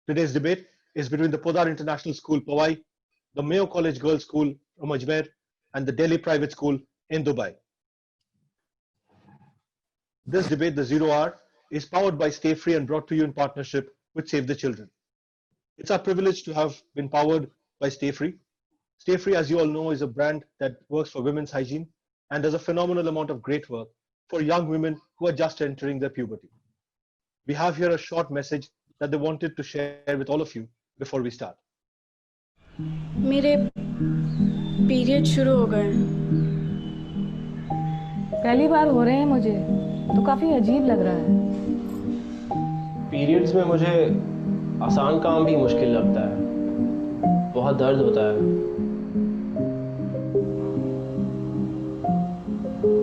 Today's debate is between the Podar International School, Powai, the Mayo College Girls' School from Ajmer, and the Delhi Private School in Dubai. This debate, the 0 Hour, is powered by Stayfree and brought to you in partnership with Save the Children. It's our privilege to have been powered by Stayfree. Stayfree, as you all know, is a brand that works for women's hygiene and does a phenomenal amount of great work for young women who are just entering their puberty. We have here a short message that they wanted to share with all of you before we start. मेरे period शुरू हो गए। पहली बार हो रहे हैं मुझे, तो काफी अजीब लग रहा है। पीरियड्स में मुझे आसान काम भी मुश्किल लगता है, बहुत दर्द होता है।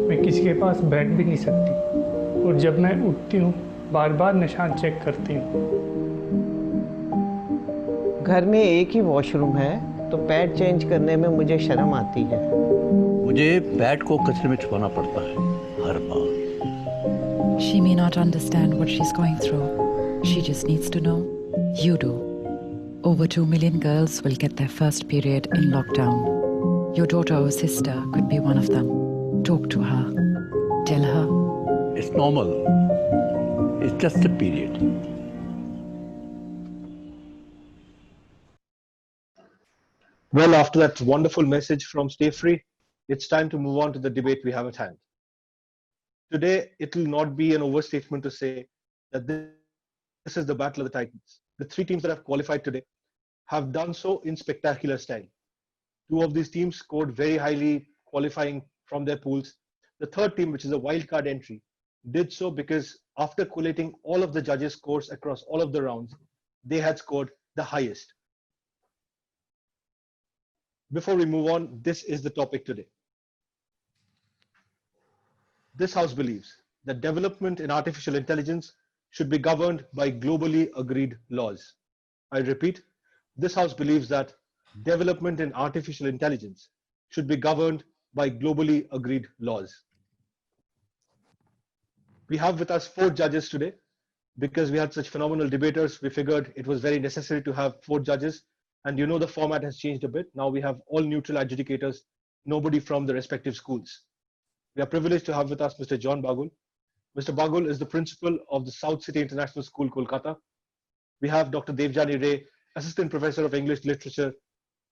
मैं किसी के पास बैठ भी नहीं सकती और जब मैं उठती हूँ बार बार निशान चेक करती हूँ। घर में एक ही वॉशरूम है तो पैड चेंज करने में मुझे शर्म आती है। मुझे पैड को कचरे में छुपाना पड़ता है हर बार। She may not understand what she's going through. She just needs to know. You do. Over 2 million girls will get their first period in lockdown. Your daughter or sister could be one of them. Talk to her. Tell her. It's normal. It's just a period. Well, after that wonderful message from Stayfree, it's time to move on to the debate we have at hand. Today, it will not be an overstatement to say that this is the battle of the Titans. The three teams that have qualified today have done so in spectacular style. Two of these teams scored very highly, qualifying from their pools. The third team, which is a wildcard entry, did so because after collating all of the judges' scores across all of the rounds, they had scored the highest. Before we move on, this is the topic today. This house believes that development in artificial intelligence should be governed by globally agreed laws. I repeat, this house believes that development in artificial intelligence should be governed by globally agreed laws. We have with us 4 judges today. Because we had such phenomenal debaters, we figured it was very necessary to have 4 judges. And you know the format has changed a bit. Now we have all neutral adjudicators, nobody from the respective schools. We are privileged to have with us Mr. John Bagul. Mr. Bagul is the principal of the South City International School, Kolkata. We have Dr. Devjani Ray, Assistant Professor of English Literature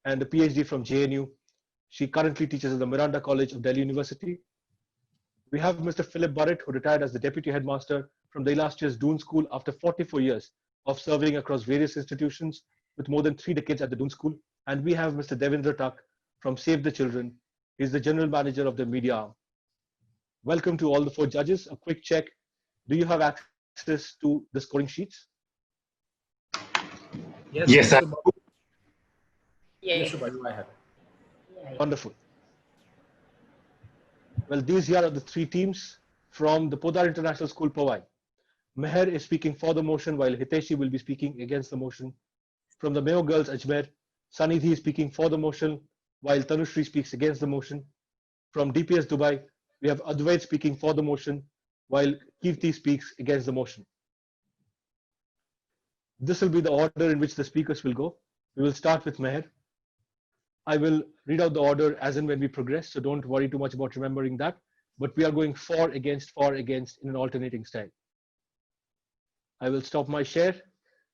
and a PhD from JNU. She currently teaches at the Miranda College of Delhi University. We have Mr. Philip Burrett, who retired as the Deputy Headmaster from the illustrious Doon School after 44 years of serving across various institutions with more than 3 decades at the Doon School. And we have Mr. Devendra Tak from Save the Children. He's the General Manager of the media arm. Welcome to all the 4 judges. A quick check. Do you have access to the scoring sheets? Yes, sir. Yes, I have. Wonderful. Well, these here are the 3 teams from the Podar International School, Powai. Meher is speaking for the motion, while Hiteshi will be speaking against the motion. From the Mayo Girls, Ajmer, Sanidhi is speaking for the motion, while Tanushri speaks against the motion. From DPS Dubai, we have Advait speaking for the motion, while Kirti speaks against the motion. This will be the order in which the speakers will go. We will start with Meher. I will read out the order as and when we progress, so don't worry too much about remembering that. But we are going for, against in an alternating style. I will stop my share.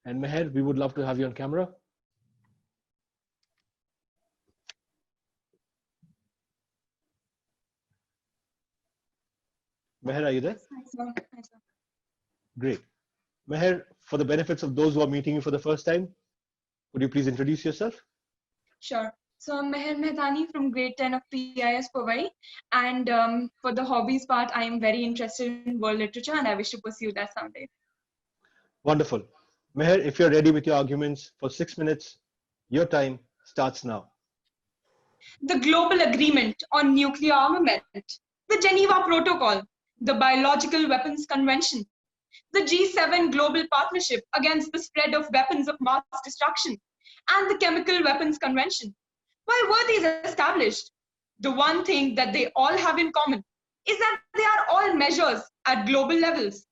And Meher, we would love to have you on camera. Meher, are you there? Hi, sir. Great. Meher, for the benefits of those who are meeting you for the first time, would you please introduce yourself? Sure. So I'm Meher Mehdani from grade 10 of PIS Powai. And for the hobbies part, I am very interested in world literature and I wish to pursue that someday. Wonderful. Meher, if you're ready with your arguments for 6 minutes, your time starts now. The Global Agreement on Nuclear Armament, the Geneva Protocol, the Biological Weapons Convention, the G7 Global Partnership against the spread of weapons of mass destruction, and the Chemical Weapons Convention. Why were these established? The one thing that they all have in common is that they are all measures at global levels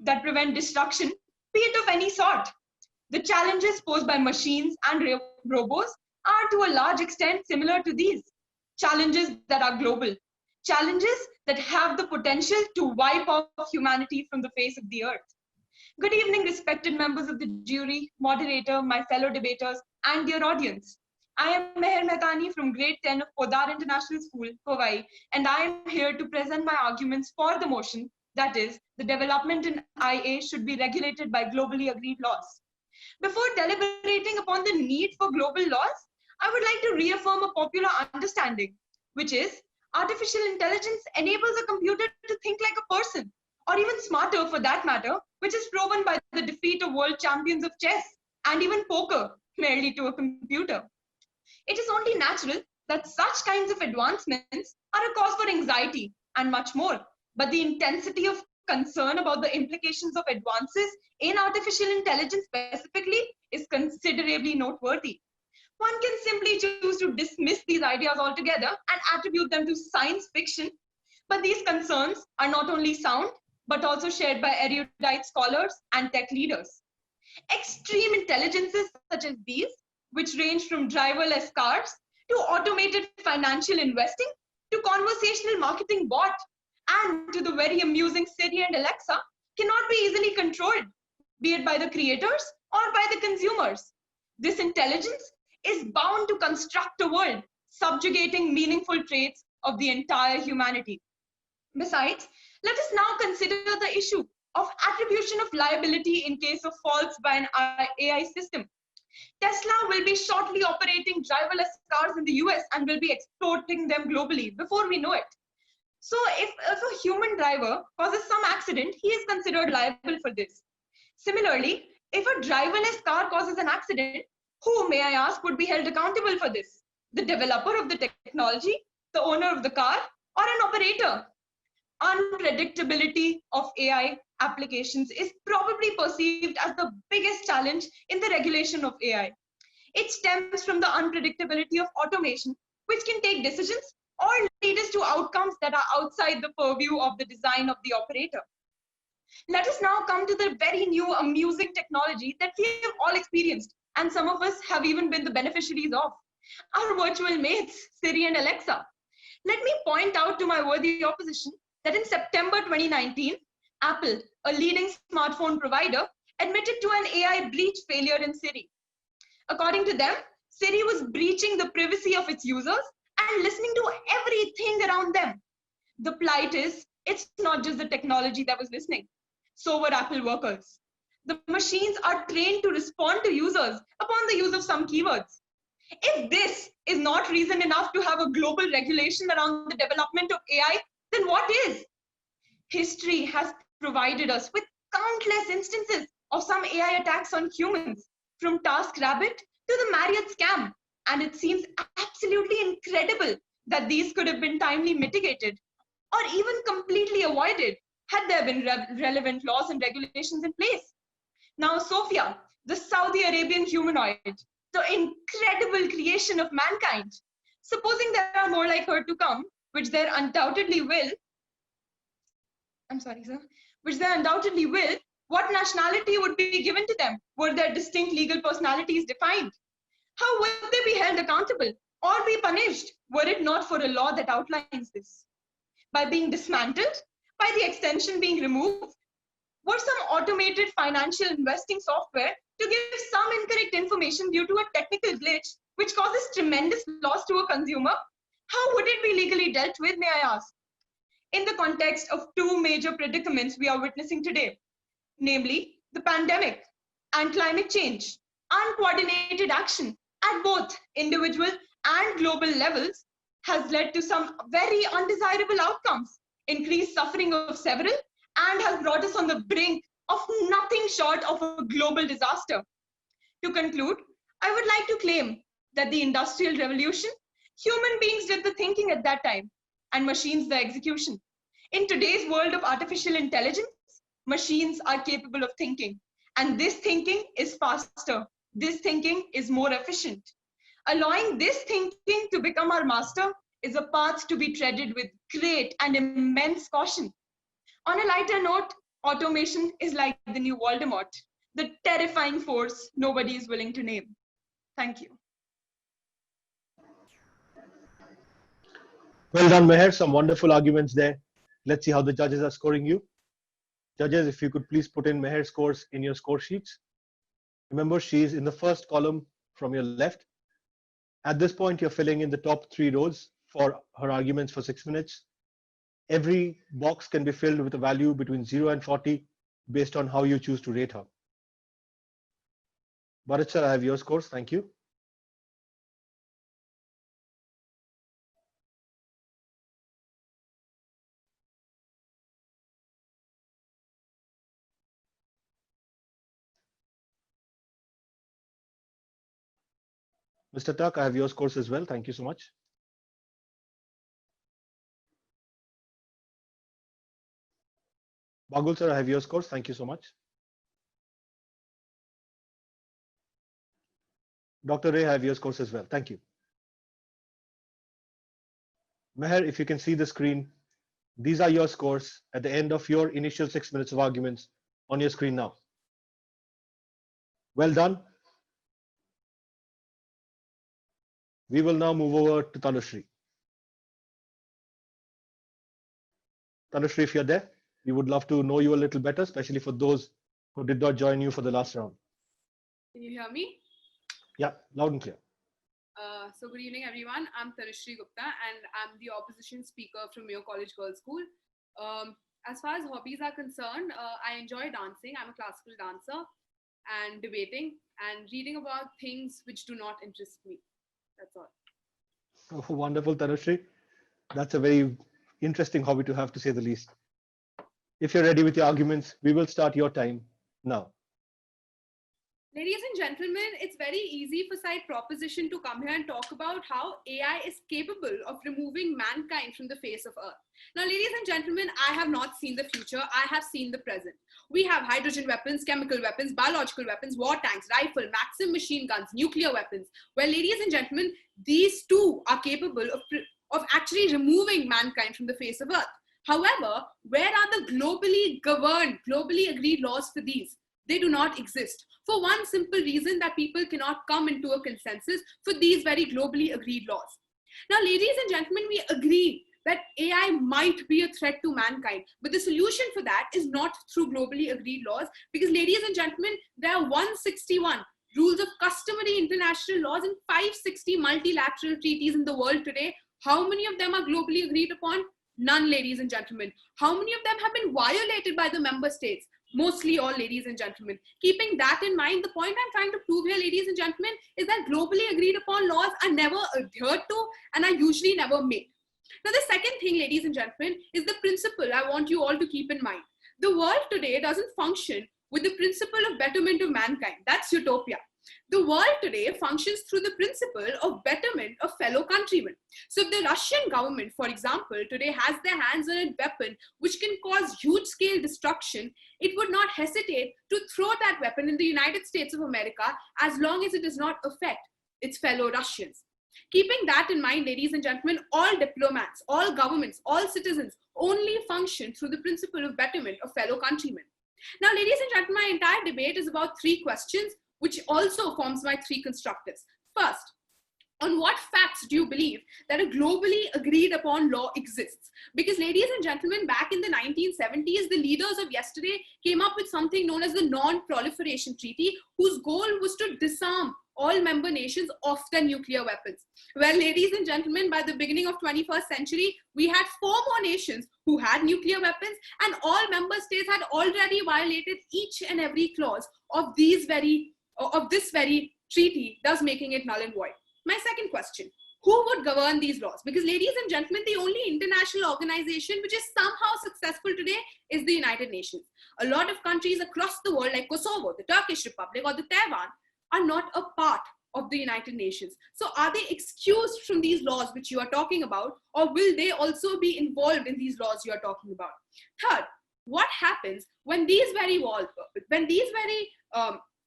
that prevent destruction, be it of any sort. The challenges posed by machines and robots are to a large extent similar to these. Challenges that are global. Challenges that have the potential to wipe off humanity from the face of the earth. Good evening, respected members of the jury, moderator, my fellow debaters, and dear audience. I am Meher Mehtani from grade 10 of Podar International School, Powai, and I am here to present my arguments for the motion, that is, the development in IA should be regulated by globally agreed laws. Before deliberating upon the need for global laws, I would like to reaffirm a popular understanding, which is artificial intelligence enables a computer to think like a person, or even smarter for that matter, which is proven by the defeat of world champions of chess and even poker merely to a computer. It is only natural that such kinds of advancements are a cause for anxiety and much more, but the intensity of concern about the implications of advances in artificial intelligence specifically is considerably noteworthy. One can simply choose to dismiss these ideas altogether and attribute them to science fiction, but these concerns are not only sound, but also shared by erudite scholars and tech leaders. Extreme intelligences such as these, which range from driverless cars to automated financial investing to conversational marketing bot and to the very amusing Siri and Alexa, cannot be easily controlled, be it by the creators or by the consumers. This intelligence is bound to construct a world subjugating meaningful traits of the entire humanity. Besides, let us now consider the issue of attribution of liability in case of faults by an AI system. Tesla will be shortly operating driverless cars in the US and will be exporting them globally before we know it. So if a human driver causes some accident, he is considered liable for this. Similarly, if a driverless car causes an accident, who, may I ask, would be held accountable for this? The developer of the technology, the owner of the car, or an operator? Unpredictability of AI applications is probably perceived as the biggest challenge in the regulation of AI. It stems from the unpredictability of automation, which can take decisions or lead us to outcomes that are outside the purview of the design of the operator. Let us now come to the very new amusing technology that we have all experienced, and some of us have even been the beneficiaries of, our virtual mates, Siri and Alexa. Let me point out to my worthy opposition that in September 2019, Apple, a leading smartphone provider, admitted to an AI breach failure in Siri. According to them, Siri was breaching the privacy of its users and listening to everything around them. The plight is, it's not just the technology that was listening. So were Apple workers. The machines are trained to respond to users upon the use of some keywords. If this is not reason enough to have a global regulation around the development of AI, then what is? History has provided us with countless instances of some AI attacks on humans, from TaskRabbit to the Marriott scam, and it seems absolutely incredible that these could have been timely mitigated or even completely avoided had there been relevant laws and regulations in place. Now, Sophia, the Saudi Arabian humanoid, the incredible creation of mankind, supposing there are more like her to come, which there undoubtedly will, what nationality would be given to them? Were their distinct legal personalities defined? How would they be held accountable or be punished were it not for a law that outlines this? By being dismantled? By the extension being removed? Were some automated financial investing software to give some incorrect information due to a technical glitch which causes tremendous loss to a consumer? How would it be legally dealt with, may I ask? In the context of two major predicaments we are witnessing today, namely the pandemic and climate change, uncoordinated action at both individual and global levels has led to some very undesirable outcomes, increased suffering of several, and has brought us on the brink of nothing short of a global disaster. To conclude, I would like to claim that the Industrial Revolution, human beings did the thinking at that time, and machines the execution. In today's world of artificial intelligence, machines are capable of thinking, and this thinking is faster. This thinking is more efficient. Allowing this thinking to become our master is a path to be treaded with great and immense caution. On a lighter note, automation is like the new Voldemort. the terrifying force nobody is willing to name. Thank you. Well done, Meher. Some wonderful arguments there. Let's see how the judges are scoring you. Judges, if you could please put in Meher's scores in your score sheets. Remember, she is in the first column from your left. At this point, you're filling in the top 3 rows for her arguments for 6 minutes. Every box can be filled with a value between 0 and 40 based on how you choose to rate her. Bharat, I have your scores. Thank you. Mr. Tuck, I have your scores as well. Thank you so much. Bagul sir, I have your scores. Thank you so much. Dr. Ray, I have your scores as well. Thank you. Meher, if you can see the screen, these are your scores at the end of your initial 6 minutes of arguments on your screen now. Well done. We will now move over to Tanushree. Tanushree, if you're there, we would love to know you a little better, especially for those who did not join you for the last round. Can you hear me? Yeah, loud and clear. So good evening, everyone. I'm Tanushree Gupta, and I'm the opposition speaker from Mayo College Girls' School. As far as hobbies are concerned, I enjoy dancing. I'm a classical dancer, and debating and reading about things which do not interest me. That's all. Oh, wonderful, Tanushree. That's a very interesting hobby to have, to say the least. If you're ready with your arguments, we will start your time now. Ladies and gentlemen, it's very easy for side proposition to come here and talk about how AI is capable of removing mankind from the face of Earth. Now, ladies and gentlemen, I have not seen the future. I have seen the present. We have hydrogen weapons, chemical weapons, biological weapons, war tanks, rifle, Maxim machine guns, nuclear weapons. Well, ladies and gentlemen, these too are capable of actually removing mankind from the face of Earth. However, where are the globally governed, globally agreed laws for these? They do not exist. For one simple reason, that people cannot come into a consensus for these very globally agreed laws. Now, ladies and gentlemen, we agree that AI might be a threat to mankind, but the solution for that is not through globally agreed laws, because, ladies and gentlemen, there are 161 rules of customary international laws and 560 multilateral treaties in the world today. How many of them are globally agreed upon? None, ladies and gentlemen. How many of them have been violated by the member states? Mostly all, ladies and gentlemen. Keeping that in mind, the point I'm trying to prove here, ladies and gentlemen, is that globally agreed upon laws are never adhered to and are usually never made. Now, the second thing, ladies and gentlemen, is the principle I want you all to keep in mind. The world today doesn't function with the principle of betterment of mankind. That's utopia. The world today functions through the principle of betterment of fellow countrymen. So if the Russian government, for example, today has their hands on a weapon which can cause huge scale destruction, it would not hesitate to throw that weapon in the United States of America as long as it does not affect its fellow Russians. Keeping that in mind, ladies and gentlemen, all diplomats, all governments, all citizens only function through the principle of betterment of fellow countrymen. Now, ladies and gentlemen, my entire debate is about 3 questions, which also forms my 3 constructives. First, on what facts do you believe that a globally agreed upon law exists? Because, ladies and gentlemen, back in the 1970s, the leaders of yesterday came up with something known as the Non-Proliferation Treaty, whose goal was to disarm all member nations of their nuclear weapons. Well, ladies and gentlemen, by the beginning of 21st century, we had 4 more nations who had nuclear weapons, and all member states had already violated each and every clause of this very treaty, thus making it null and void. My second question, who would govern these laws? Because, ladies and gentlemen, the only international organization which is somehow successful today is the United Nations. A lot of countries across the world, like Kosovo, the Turkish Republic, or the Taiwan, are not a part of the United Nations. So are they excused from these laws which you are talking about, or will they also be involved in these laws you are talking about? Third, what happens when these very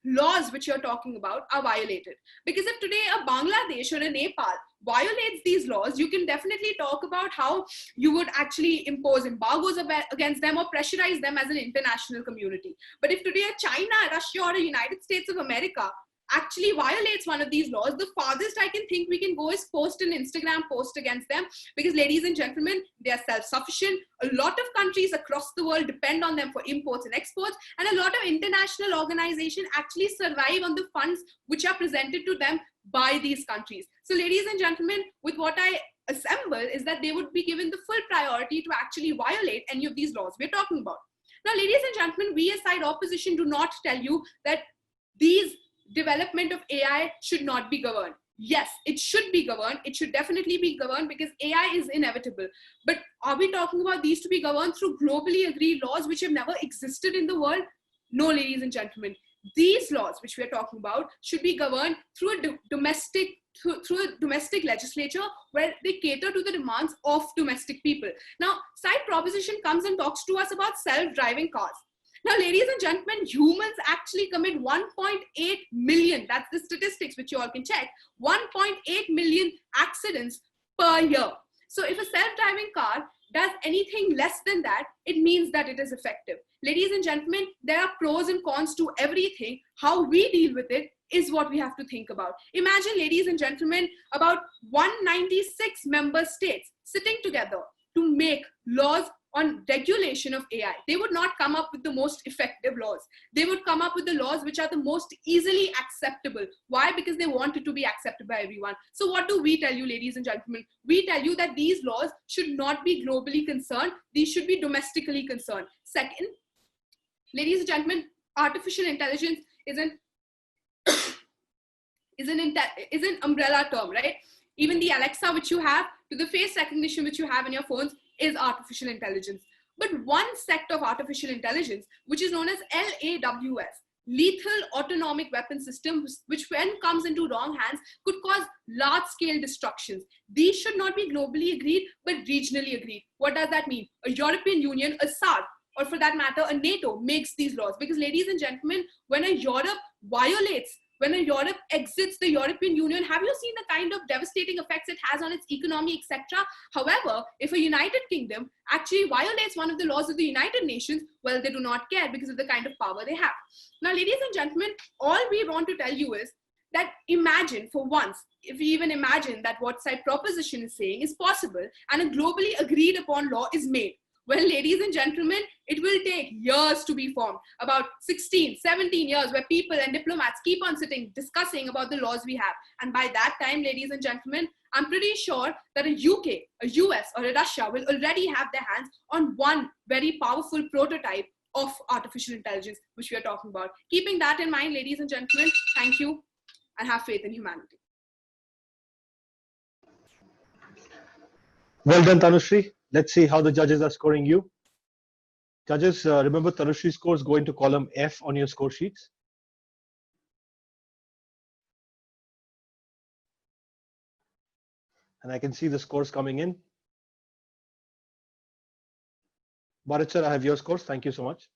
laws which you're talking about are violated. Because if today a Bangladesh or a Nepal violates these laws, you can definitely talk about how you would actually impose embargoes against them or pressurize them as an international community. But if today a China, Russia, or a United States of America actually violates one of these laws, the farthest I can think we can go is post an Instagram post against them, because ladies and gentlemen, they are self-sufficient. A lot of countries across the world depend on them for imports and exports, and a lot of international organizations actually survive on the funds which are presented to them by these countries. So ladies and gentlemen, with what I assemble is that they would be given the full priority to actually violate any of these laws we're talking about. Now, ladies and gentlemen, we as side opposition do not tell you that these development of AI should not be governed. Yes, it should be governed. It should definitely be governed because AI is inevitable. But are we talking about these to be governed through globally agreed laws which have never existed in the world? No, ladies and gentlemen. These laws which we are talking about should be governed through a domestic legislature where they cater to the demands of domestic people. Now, side proposition comes and talks to us about self-driving cars. Now, ladies and gentlemen, humans actually commit 1.8 million, that's the statistics which you all can check, 1.8 million accidents per year. So if a self-driving car does anything less than that, it means that it is effective. Ladies and gentlemen, there are pros and cons to everything. How we deal with it is what we have to think about. Imagine, ladies and gentlemen, about 196 member states sitting together to make laws on regulation of AI. They would not come up with the most effective laws. They would come up with the laws which are the most easily acceptable. Why? Because they want it to be accepted by everyone. So what do we tell you, ladies and gentlemen? We tell you that these laws should not be globally concerned. These should be domestically concerned. Second, ladies and gentlemen, artificial intelligence is an umbrella term, right? Even the Alexa which you have, to the face recognition which you have in your phones, is artificial intelligence. But one sect of artificial intelligence, which is known as LAWS, lethal autonomic weapon systems, which when comes into wrong hands could cause large-scale destructions. These should not be globally agreed, but regionally agreed. What does that mean? A European Union, a SAR, or for that matter, a NATO makes these laws. Because ladies and gentlemen, when a Europe exits the European Union, have you seen the kind of devastating effects it has on its economy, etc.? However, if a United Kingdom actually violates one of the laws of the United Nations, well, they do not care because of the kind of power they have. Now, ladies and gentlemen, all we want to tell you is that imagine for once, if we even imagine that what side proposition is saying is possible and a globally agreed upon law is made. Well, ladies and gentlemen, it will take years to be formed, about 16, 17 years, where people and diplomats keep on sitting, discussing about the laws we have. And by that time, ladies and gentlemen, I'm pretty sure that a UK, a US, or a Russia will already have their hands on one very powerful prototype of artificial intelligence, which we are talking about. Keeping that in mind, ladies and gentlemen, thank you and have faith in humanity. Well done, Tanushree. Let's see how the judges are scoring you. Judges, remember Tanushree's scores go into column F on your score sheets. And I can see the scores coming in. Bharat, I have your scores. Thank you so much.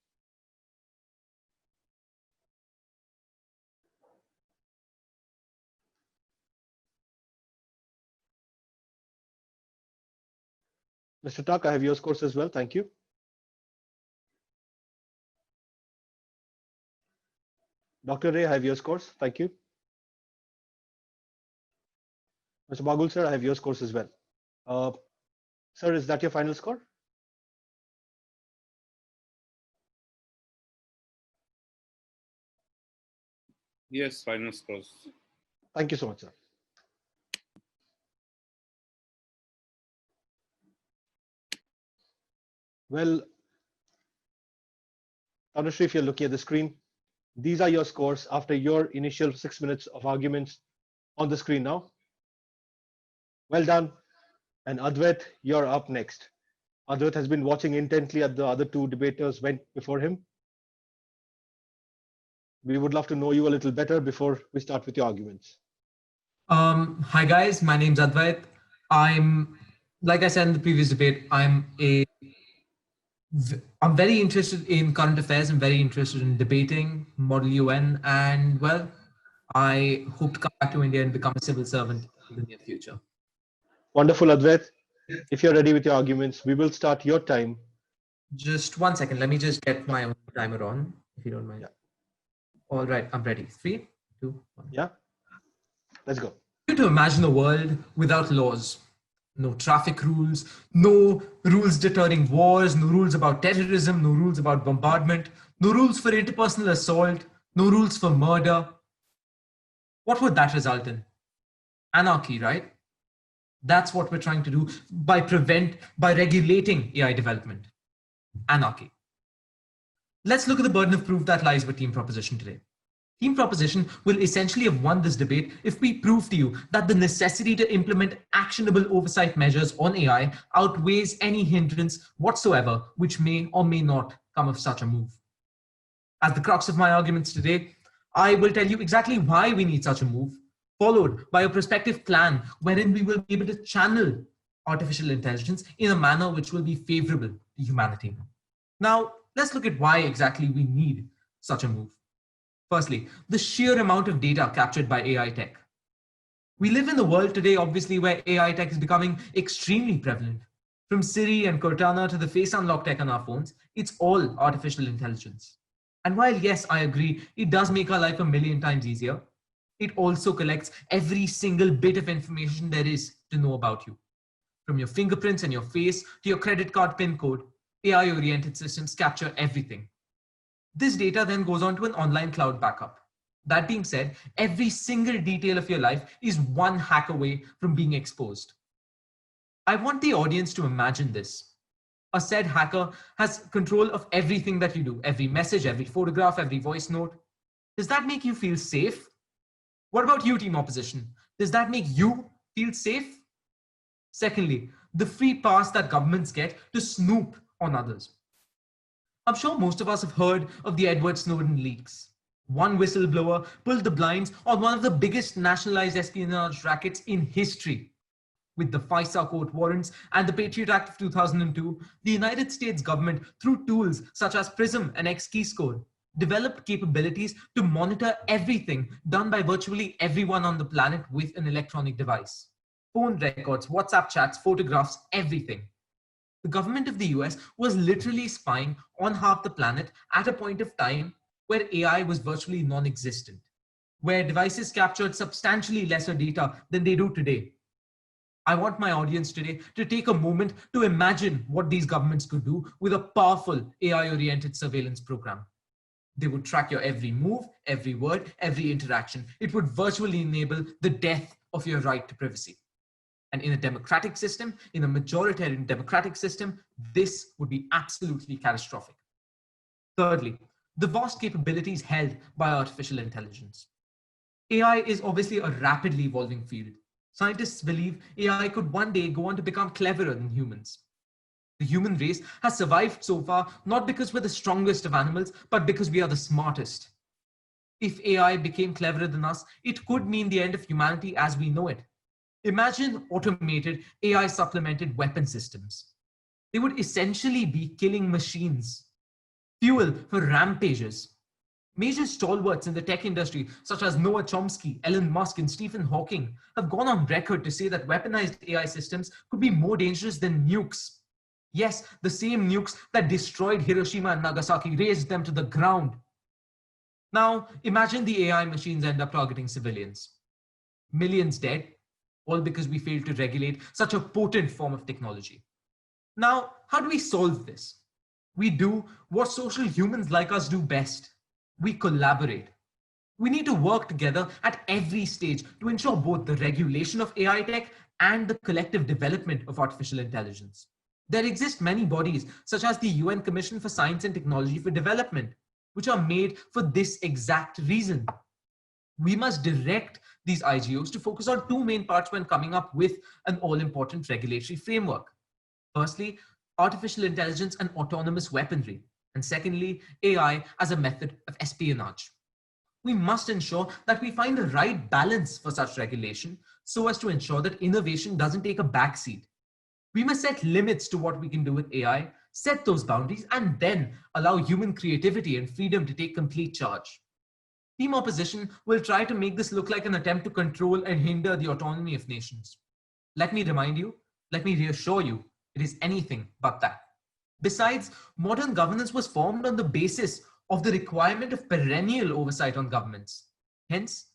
Mr. Tak, I have your scores as well. Thank you. Dr. Ray, I have your scores. Thank you. Mr. Bagul, sir, I have your scores as well. Sir, is that your final score? Yes, final scores. Thank you so much, sir. Well, Tanushree, if you're looking at the screen, these are your scores after your initial 6 minutes of arguments on the screen now. Well done. And Advait, you're up next. Advait has been watching intently at the other two debaters went before him. We would love to know you a little better before we start with your arguments. Hi guys, my name's Advait. Like I said in the previous debate, I'm a I'm very interested in current affairs. I'm very interested in debating, Model UN, and well, I hope to come back to India and become a civil servant in the near future. Wonderful, Advait. If you're ready with your arguments, we will start your time. Just 1 second. Let me just get my own timer on, if you don't mind. Yeah. All right, I'm ready. 3, 2, 1. Yeah. Let's go. To imagine a world without laws. No traffic rules, no rules deterring wars, no rules about terrorism, no rules about bombardment, no rules for interpersonal assault, no rules for murder. What would that result in? Anarchy, right? That's what we're trying to do by regulating AI development. Anarchy. Let's look at the burden of proof that lies with Team Proposition today. Team Proposition will essentially have won this debate if we prove to you that the necessity to implement actionable oversight measures on AI outweighs any hindrance whatsoever which may or may not come of such a move. As the crux of my arguments today, I will tell you exactly why we need such a move, followed by a prospective plan wherein we will be able to channel artificial intelligence in a manner which will be favorable to humanity. Now, let's look at why exactly we need such a move. Firstly, the sheer amount of data captured by AI tech. We live in a world today, obviously, where AI tech is becoming extremely prevalent. From Siri and Cortana to the face unlock tech on our phones, it's all artificial intelligence. And while, yes, I agree, it does make our life a million times easier, it also collects every single bit of information there is to know about you. From your fingerprints and your face to your credit card PIN code, AI-oriented systems capture everything. This data then goes on to an online cloud backup. That being said, every single detail of your life is one hack away from being exposed. I want the audience to imagine this. A said hacker has control of everything that you do, every message, every photograph, every voice note. Does that make you feel safe? What about you, Team Opposition? Does that make you feel safe? Secondly, the free pass that governments get to snoop on others. I'm sure most of us have heard of the Edward Snowden leaks. One whistleblower pulled the blinds on one of the biggest nationalized espionage rackets in history. With the FISA court warrants and the Patriot Act of 2002, the United States government, through tools such as PRISM and Xkeyscore, developed capabilities to monitor everything done by virtually everyone on the planet with an electronic device. Phone records, WhatsApp chats, photographs, everything. The government of the US was literally spying on half the planet at a point of time where AI was virtually non-existent, where devices captured substantially lesser data than they do today. I want my audience today to take a moment to imagine what these governments could do with a powerful AI-oriented surveillance program. They would track your every move, every word, every interaction. It would virtually enable the death of your right to privacy. And in a democratic system, in a majoritarian democratic system, this would be absolutely catastrophic. Thirdly, the vast capabilities held by artificial intelligence. AI is obviously a rapidly evolving field. Scientists believe AI could one day go on to become cleverer than humans. The human race has survived so far, not because we're the strongest of animals, but because we are the smartest. If AI became cleverer than us, it could mean the end of humanity as we know it. Imagine automated AI supplemented weapon systems. They would essentially be killing machines, fuel for rampages. Major stalwarts in the tech industry, such as Noah Chomsky, Elon Musk, and Stephen Hawking, have gone on record to say that weaponized AI systems could be more dangerous than nukes. Yes, the same nukes that destroyed Hiroshima and Nagasaki, razed them to the ground. Now, imagine the AI machines end up targeting civilians. Millions dead, all because we failed to regulate such a potent form of technology. Now, how do we solve this? We do what social humans like us do best. We collaborate. We need to work together at every stage to ensure both the regulation of AI tech and the collective development of artificial intelligence. There exist many bodies, such as the UN Commission for Science and Technology for Development, which are made for this exact reason. We must direct these IGOs to focus on two main parts when coming up with an all-important regulatory framework. Firstly, artificial intelligence and autonomous weaponry. And secondly, AI as a method of espionage. We must ensure that we find the right balance for such regulation so as to ensure that innovation doesn't take a backseat. We must set limits to what we can do with AI, set those boundaries, and then allow human creativity and freedom to take complete charge. Team opposition will try to make this look like an attempt to control and hinder the autonomy of nations. Let me remind you, let me reassure you, it is anything but that. Besides, modern governance was formed on the basis of the requirement of perennial oversight on governments. Hence,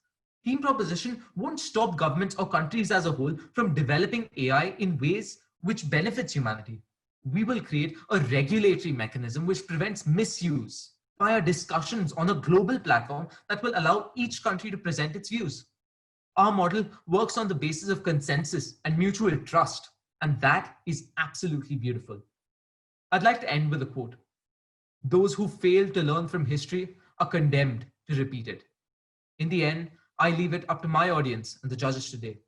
team proposition won't stop governments or countries as a whole from developing AI in ways which benefits humanity. We will create a regulatory mechanism which prevents misuse via discussions on a global platform that will allow each country to present its views. Our model works on the basis of consensus and mutual trust, and that is absolutely beautiful. I'd like to end with a quote. Those who fail to learn from history are condemned to repeat it. In the end, I leave it up to my audience and the judges today,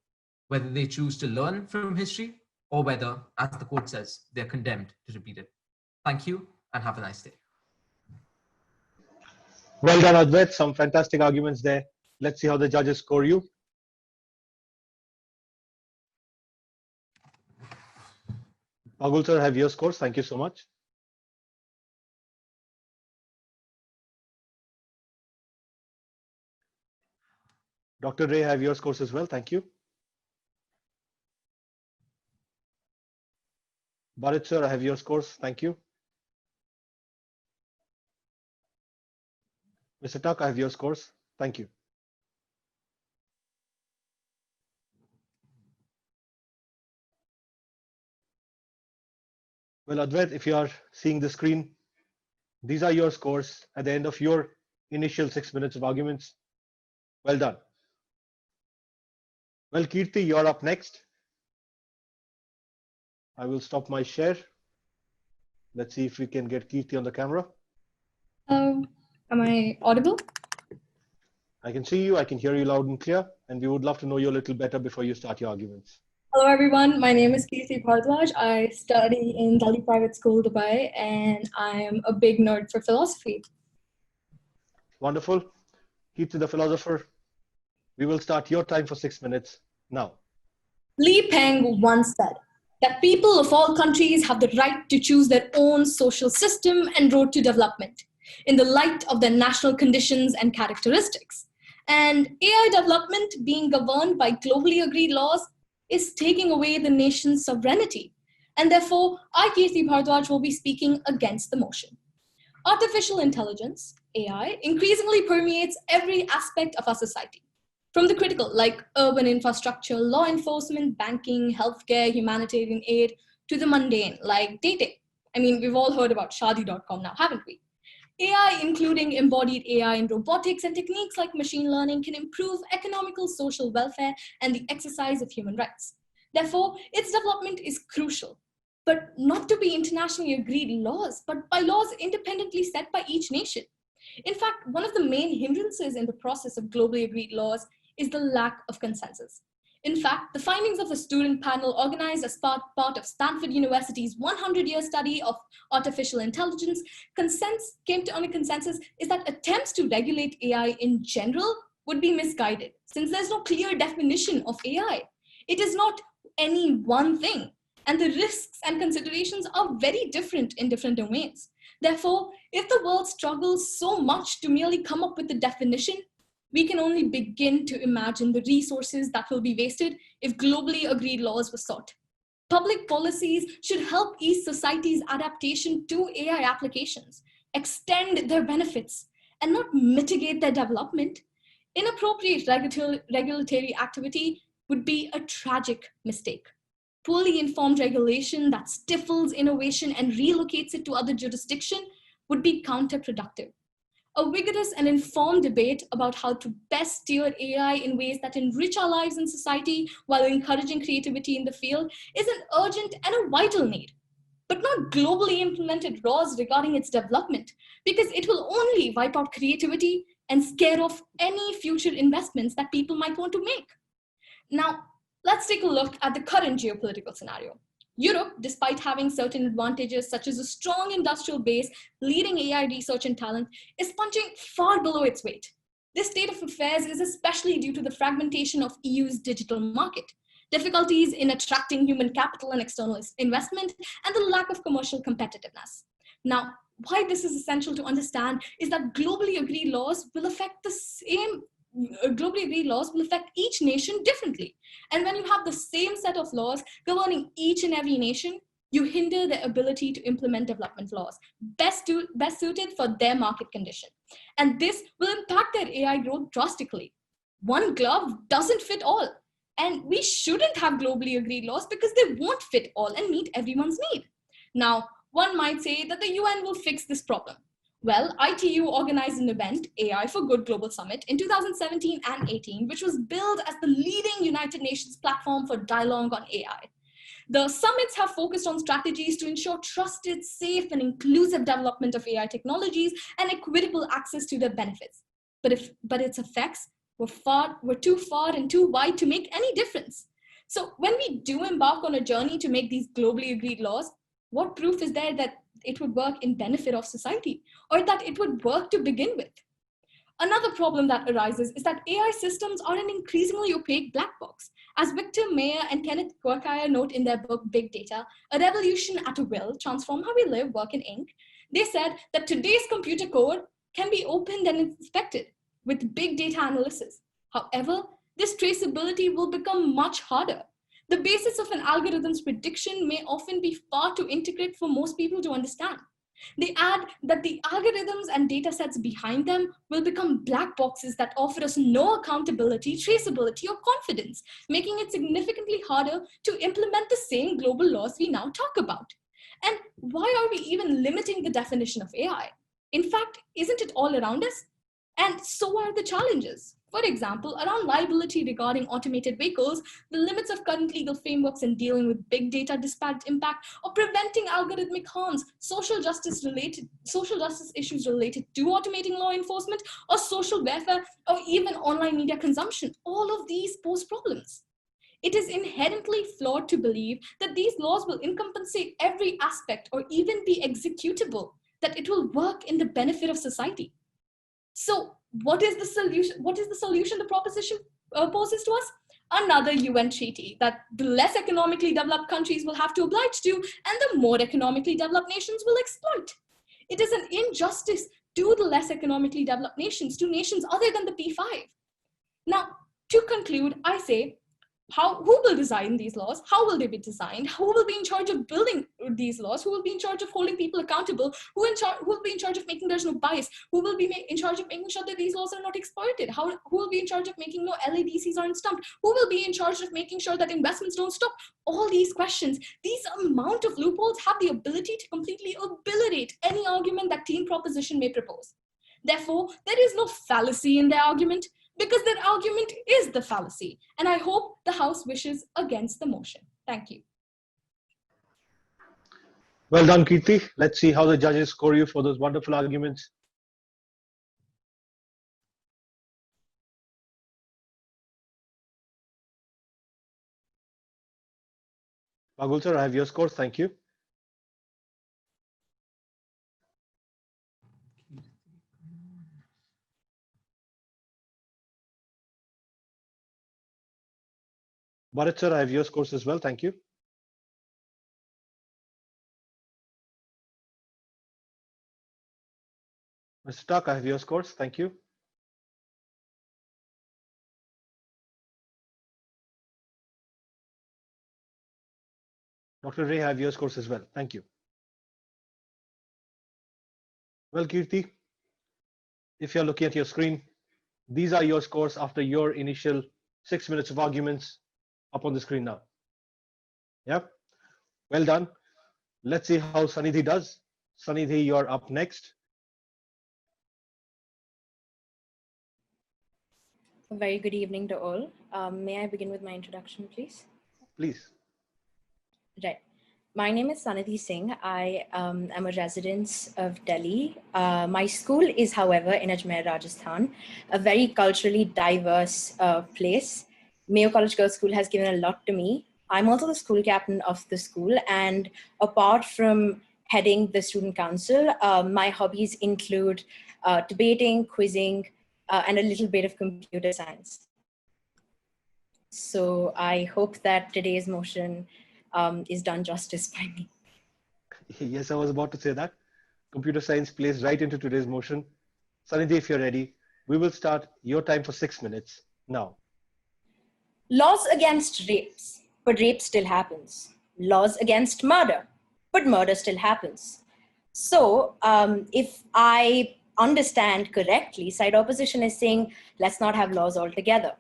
whether they choose to learn from history or whether, as the quote says, they're condemned to repeat it. Thank you and have a nice day. Well done, Advait. Some fantastic arguments there. Let's see how the judges score you. Pagul sir, have your scores. Thank you so much. Dr. Ray, have your scores as well. Thank you. Bharat sir, I have your scores. Thank you. Mr. Tuck, I have your scores. Thank you. Well, Advait, if you are seeing the screen, these are your scores at the end of your initial 6 minutes of arguments. Well done. Well, Kirti, you're up next. I will stop my share. Let's see if we can get Kirti on the camera. Am I audible? I can see you, I can hear you loud and clear, and we would love to know you a little better before you start your arguments. Hello everyone, my name is Kirti Bhattacharya. I study in Delhi Private School, Dubai, and I am a big nerd for philosophy. Wonderful. Kirti the philosopher. We will start your time for 6 minutes now. Li Peng once said that people of all countries have the right to choose their own social system and road to development in the light of their national conditions and characteristics. And AI development being governed by globally agreed laws is taking away the nation's sovereignty. And therefore, I, Kirti Bhattacharya, will be speaking against the motion. Artificial intelligence, AI, increasingly permeates every aspect of our society. From the critical, like urban infrastructure, law enforcement, banking, healthcare, humanitarian aid, to the mundane, like dating. I mean, we've all heard about Shadi.com now, haven't we? AI, including embodied AI in robotics and techniques like machine learning, can improve economical, social welfare and the exercise of human rights. Therefore, its development is crucial, but not to be internationally agreed laws, but by laws independently set by each nation. In fact, one of the main hindrances in the process of globally agreed laws is the lack of consensus. In fact, the findings of the student panel organized as part of Stanford University's 100-year study of artificial intelligence came to a consensus is that attempts to regulate AI in general would be misguided, since there's no clear definition of AI. It is not any one thing, and the risks and considerations are very different in different domains. Therefore, if the world struggles so much to merely come up with the definition, we can only begin to imagine the resources that will be wasted if globally agreed laws were sought. Public policies should help ease society's adaptation to AI applications, extend their benefits, and not mitigate their development. Inappropriate regulatory activity would be a tragic mistake. Poorly informed regulation that stifles innovation and relocates it to other jurisdictions would be counterproductive. A vigorous and informed debate about how to best steer AI in ways that enrich our lives in society while encouraging creativity in the field is an urgent and a vital need, but not globally implemented laws regarding its development, because it will only wipe out creativity and scare off any future investments that people might want to make. Now, let's take a look at the current geopolitical scenario. Europe, despite having certain advantages such as a strong industrial base, leading AI research and talent, is punching far below its weight. This state of affairs is especially due to the fragmentation of EU's digital market. difficulties in attracting human capital and external investment, and the lack of commercial competitiveness. Now, why this is essential to understand is that globally agreed laws will affect each nation differently. And when you have the same set of laws governing each and every nation, you hinder their ability to implement development laws best suited for their market condition. And this will impact their AI growth drastically. One glove doesn't fit all. And we shouldn't have globally agreed laws because they won't fit all and meet everyone's need. Now, one might say that the UN will fix this problem. Well, ITU organized an event, AI for Good Global Summit, in 2017 and 18, which was billed as the leading United Nations platform for dialogue on AI. The summits have focused on strategies to ensure trusted, safe, and inclusive development of AI technologies and equitable access to their benefits. But its effects were too far and too wide to make any difference. So when we do embark on a journey to make these globally agreed laws, what proof is there that it would work in benefit of society, or that it would work to begin with? Another problem that arises is that AI systems are an increasingly opaque black box. As Victor Mayo and Kenneth Gorkaya note in their book, Big Data, A Revolution at a Will, Transform How We Live, Work and Ink, they said that today's computer code can be opened and inspected with big data analysis. However, this traceability will become much harder. The basis of an algorithm's prediction may often be far too intricate for most people to understand. They add that the algorithms and data sets behind them will become black boxes that offer us no accountability, traceability, or confidence, making it significantly harder to implement the same global laws we now talk about. And why are we even limiting the definition of AI? In fact, isn't it all around us? And so are the challenges. For example, around liability regarding automated vehicles, the limits of current legal frameworks in dealing with big data disparate impact, or preventing algorithmic harms, social justice issues related to automating law enforcement, or social welfare, or even online media consumption. All of these pose problems. It is inherently flawed to believe that these laws will encompass every aspect or even be executable, that it will work in the benefit of society. So what is the solution? What is the solution the proposition poses to us? Another UN treaty that the less economically developed countries will have to oblige to, and the more economically developed nations will exploit. It is an injustice to the less economically developed nations, to nations other than the P5. Now, to conclude, I say, who will design these laws? How will they be designed? Who will be in charge of building these laws? Who will be in charge of holding people accountable? Who will be in charge of making there's no bias? Who will be in charge of making sure that these laws are not exploited? Who will be in charge of making no LADCs aren't stumped? Who will be in charge of making sure that investments don't stop? All these questions, these amount of loopholes have the ability to completely obliterate any argument that Clean Proposition may propose. Therefore, there is no fallacy in their argument, because their argument is the fallacy. And I hope the House wishes against the motion. Thank you. Well done, Kirti. Let's see how the judges score you for those wonderful arguments. Bagul sir, I have your scores. Thank you. Bharat sir, I have your scores as well. Thank you. Mr. Tak, I have your scores. Thank you. Dr. Ray, I have your scores as well. Thank you. Well, Kirti, if you're looking at your screen, these are your scores after your initial 6 minutes of arguments up on the screen now. Yeah, well done. Let's see how Sanidhi does. Sanidhi, you're up next. A very good evening to all. May I begin with my introduction, please? Please. Right. My name is Sanidhi Singh. I am a resident of Delhi. My school is, however, in Ajmer, Rajasthan, a very culturally diverse place. Mayo College Girls School has given a lot to me. I'm also the school captain of the school, and apart from heading the student council, my hobbies include debating, quizzing, and a little bit of computer science. So I hope that today's motion is done justice by me. Yes, I was about to say that. Computer science plays right into today's motion. Sanidhi, if you're ready, we will start your time for 6 minutes now. Laws against rapes, but rape still happens. Laws against murder, but murder still happens. So if I understand correctly, side opposition is saying, let's not have laws altogether.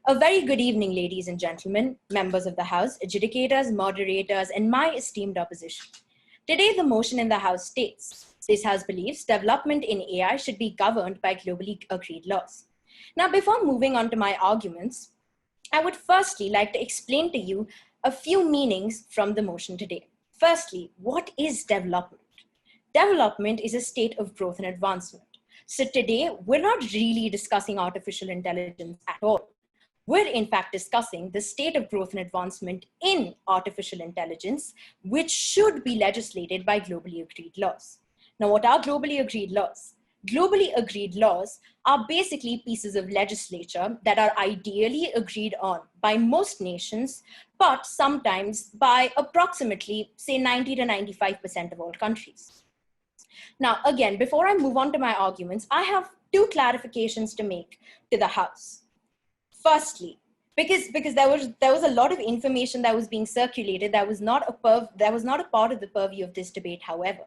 A very good evening, ladies and gentlemen, members of the House, adjudicators, moderators, and my esteemed opposition. Today, the motion in the House states, this House believes development in AI should be governed by globally agreed laws. Now, before moving on to my arguments, I would firstly like to explain to you a few meanings from the motion today. Firstly, what is development? Development is a state of growth and advancement. So today, we're not really discussing artificial intelligence at all. We're in fact discussing the state of growth and advancement in artificial intelligence, which should be legislated by globally agreed laws. Now, what are globally agreed laws? Globally agreed laws are basically pieces of legislature that are ideally agreed on by most nations, but sometimes by approximately, say, 90 to 95% of all countries. Now, again, before I move on to my arguments, I have two clarifications to make to the House. Firstly, because there was a lot of information that was being circulated that was not a part of the purview of this debate, however.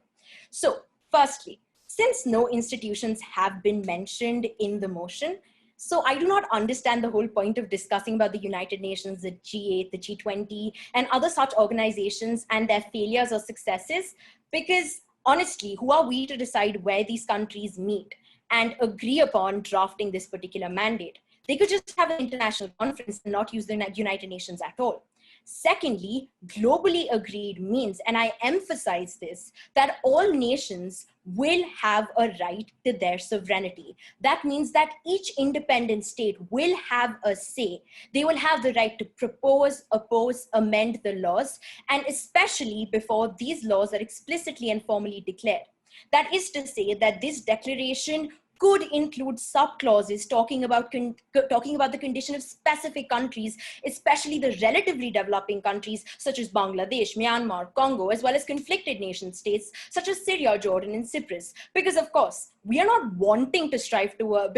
So, firstly, since no institutions have been mentioned in the motion, so I do not understand the whole point of discussing about the United Nations, the G8, the G20, and other such organizations and their failures or successes, because honestly, who are we to decide where these countries meet and agree upon drafting this particular mandate? They could just have an international conference and not use the United Nations at all. Secondly, globally agreed means, and I emphasize this, that all nations will have a right to their sovereignty. That means that each independent state will have a say. They will have the right to propose, oppose, amend the laws, and especially before these laws are explicitly and formally declared. That is to say that this declaration could include sub-clauses talking about the condition of specific countries, especially the relatively developing countries such as Bangladesh, Myanmar, Congo, as well as conflicted nation states such as Syria, Jordan, and Cyprus. Because of course, we are not wanting to strive towards,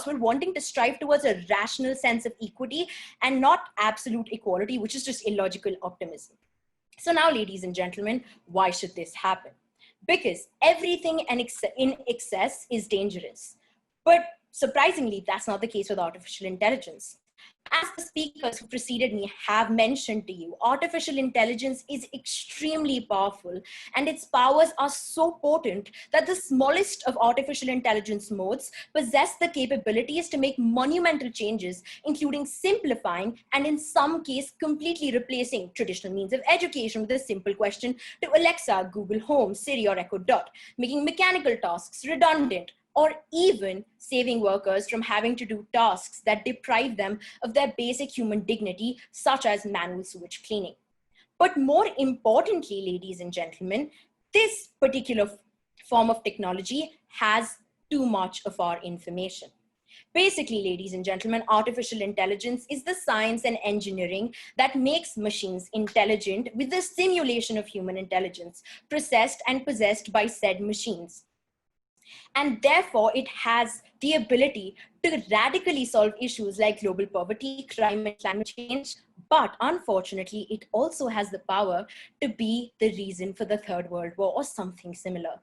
we're wanting to strive towards a rational sense of equity and not absolute equality, which is just illogical optimism. So now, ladies and gentlemen, why should this happen? Because everything in excess is dangerous. But surprisingly, that's not the case with artificial intelligence. As the speakers who preceded me have mentioned to you, artificial intelligence is extremely powerful, and its powers are so potent that the smallest of artificial intelligence modes possess the capabilities to make monumental changes, including simplifying and in some case completely replacing traditional means of education with a simple question to Alexa, Google Home, Siri, or Echo Dot, making mechanical tasks redundant, or even saving workers from having to do tasks that deprive them of their basic human dignity, such as manual sewage cleaning. But more importantly, ladies and gentlemen, this particular form of technology has too much of our information. Basically, ladies and gentlemen, artificial intelligence is the science and engineering that makes machines intelligent with the simulation of human intelligence, processed and possessed by said machines. And therefore, it has the ability to radically solve issues like global poverty, crime, and climate change. But unfortunately, it also has the power to be the reason for the Third World War or something similar.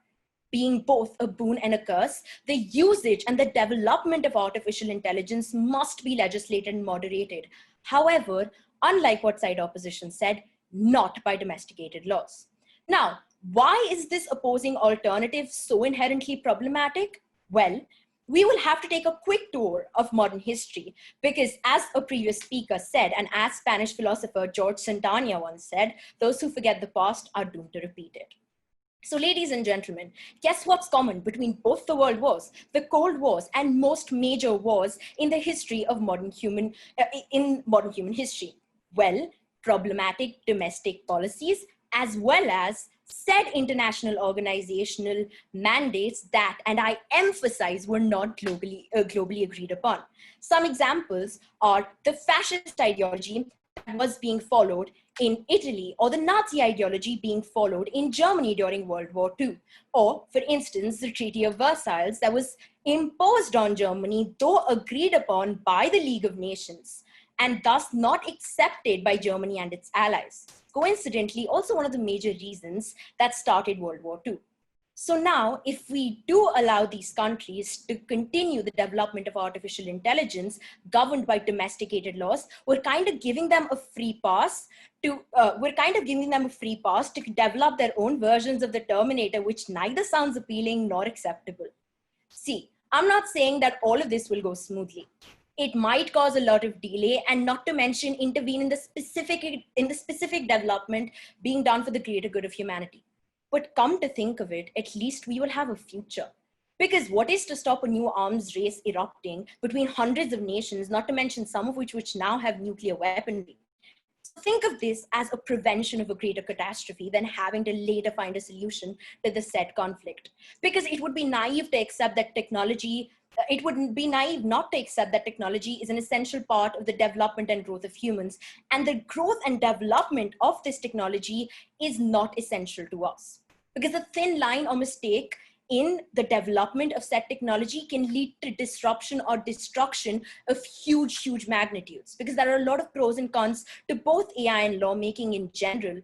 Being both a boon and a curse, the usage and the development of artificial intelligence must be legislated and moderated. However, unlike what side opposition said, not by domesticated laws. Now, why is this opposing alternative so inherently problematic? Well, we will have to take a quick tour of modern history because, as a previous speaker said, and as Spanish philosopher George Santana once said, those who forget the past are doomed to repeat it. So, ladies and gentlemen, guess what's common between both the world wars, the Cold Wars, and most major wars in the history of modern human history? Well, problematic domestic policies as well as set international organizational mandates that, and I emphasize, were not globally agreed upon. Some examples are the fascist ideology that was being followed in Italy, or the Nazi ideology being followed in Germany during World War II, or, for instance, the Treaty of Versailles that was imposed on Germany, though agreed upon by the League of Nations, and thus not accepted by Germany and its allies. Coincidentally, also one of the major reasons that started World War II. So now, if we do allow these countries to continue the development of artificial intelligence governed by domesticated laws, we're kind of giving them a free pass to develop their own versions of the Terminator, which neither sounds appealing nor acceptable. See, I'm not saying that all of this will go smoothly. It might cause a lot of delay, and not to mention intervene in the specific development being done for the greater good of humanity. But come to think of it, at least we will have a future. Because what is to stop a new arms race erupting between hundreds of nations, not to mention some of which now have nuclear weaponry? So think of this as a prevention of a greater catastrophe than having to later find a solution to the said conflict. Because it would be naive to accept that technology it would be naive not to accept that technology is an essential part of the development and growth of humans, and the growth and development of this technology is not essential to us. Because a thin line or mistake in the development of said technology can lead to disruption or destruction of huge magnitudes. Because there are a lot of pros and cons to both AI and lawmaking in general,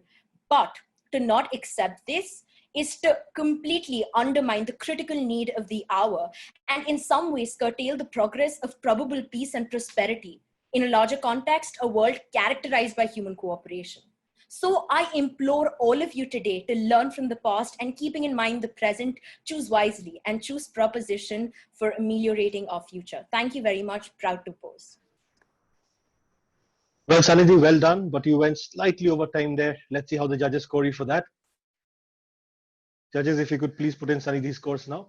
but to not accept this is to completely undermine the critical need of the hour and in some ways curtail the progress of probable peace and prosperity in a larger context, a world characterized by human cooperation. So I implore all of you today to learn from the past and, keeping in mind the present, choose wisely and choose proposition for ameliorating our future. Thank you very much. Proud to pose. Well, Sanidhi, well done, but you went slightly over time there. Let's see how the judges score you for that. Judges, if you could please put in Sanidhi's scores now.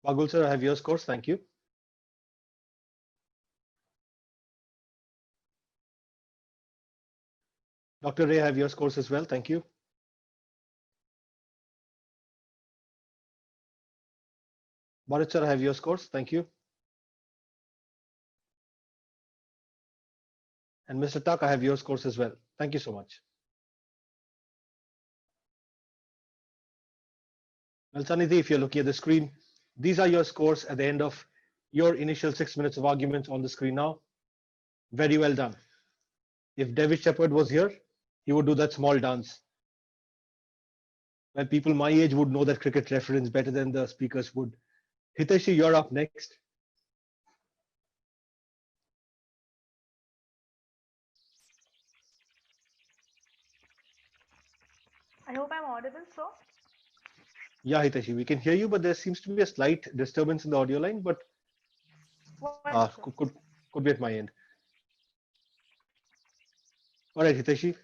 Bagul sir, I have your scores. Thank you. Dr. Ray, I have your scores as well. Thank you. Bharat sir, I have your scores. Thank you. And Mr. Tak, I have your scores as well. Thank you so much. Well, Sanidhi, if you're looking at the screen, these are your scores at the end of your initial 6 minutes of arguments on the screen now. Very well done. If David Shepard was here, he would do that small dance. Well, people my age would know that cricket reference better than the speakers would. Hiteshi, you're up next. I hope I'm audible, sir. Yeah, Hiteshi, we can hear you, but there seems to be a slight disturbance in the audio line, but could be at my end. All right, Hiteshi,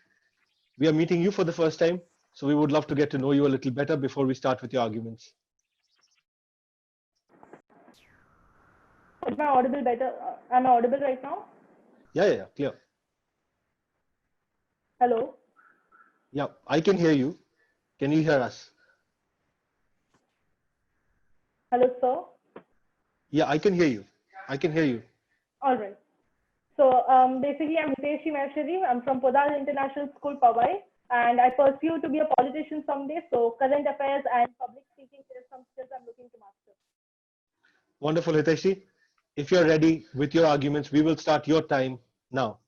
we are meeting you for the first time, so we would love to get to know you a little better before we start with your arguments. Am I audible better? Am I audible right now? Yeah, clear. Hello? Yeah, I can hear you. Can you hear us? Hello, sir? Yeah, I can hear you. I can hear you. All right. So basically, I'm Hiteshi Maheshwari. I'm from Podar International School, Powai, and I pursue to be a politician someday. So current affairs and public speaking are some skills I'm looking to master. Wonderful, Hiteshi. If you're ready with your arguments, we will start your time now.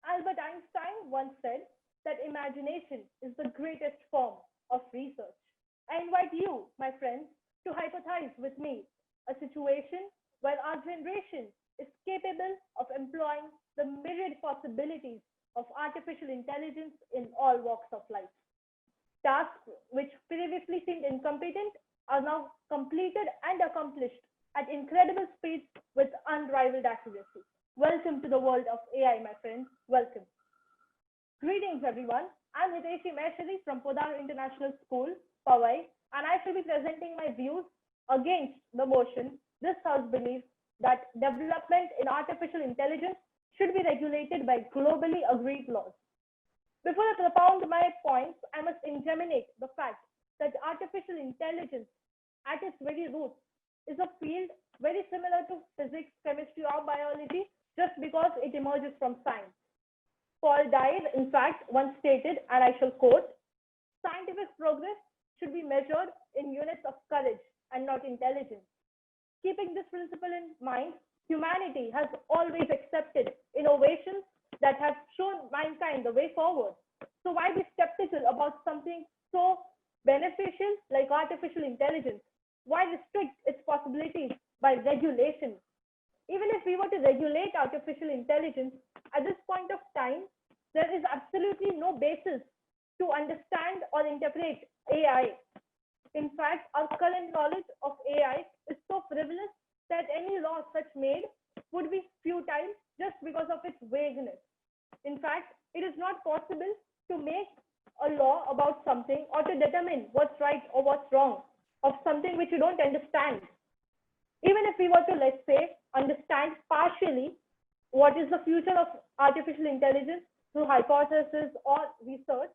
Albert Einstein once said that imagination is the greatest form of research. I invite you, my friends, to hypothesize with me a situation where our generation is capable of employing the myriad possibilities of artificial intelligence in all walks of life. Tasks which previously seemed incompetent are now completed and accomplished at incredible speeds with unrivaled accuracy. Welcome to the world of AI, my friends. Welcome. Greetings, everyone. I'm Hiteshi Maheshwari from Podar International School, Powai, and I shall be presenting my views against the motion this House believes that development in artificial intelligence should be regulated by globally agreed laws. Before I propound my points, I must ingeminate the fact that artificial intelligence at its very root is a field very similar to physics, chemistry, or biology just because it emerges from science. Paul Dyer, in fact, once stated, and I shall quote, "Scientific progress should be measured in units of courage and not intelligence." Keeping this principle in mind, humanity has always accepted innovations that have shown mankind the way forward. So why be skeptical about something so beneficial like artificial intelligence? Why restrict its possibilities by regulation? Even if we were to regulate artificial intelligence, at this point of time, there is absolutely no basis to understand or interpret AI. In fact, our current knowledge of AI is so frivolous that any law such made would be futile just because of its vagueness. In fact, it is not possible to make a law about something or to determine what's right or what's wrong of something which you don't understand. Even if we were to, let's say, understand partially what is the future of artificial intelligence through hypothesis or research,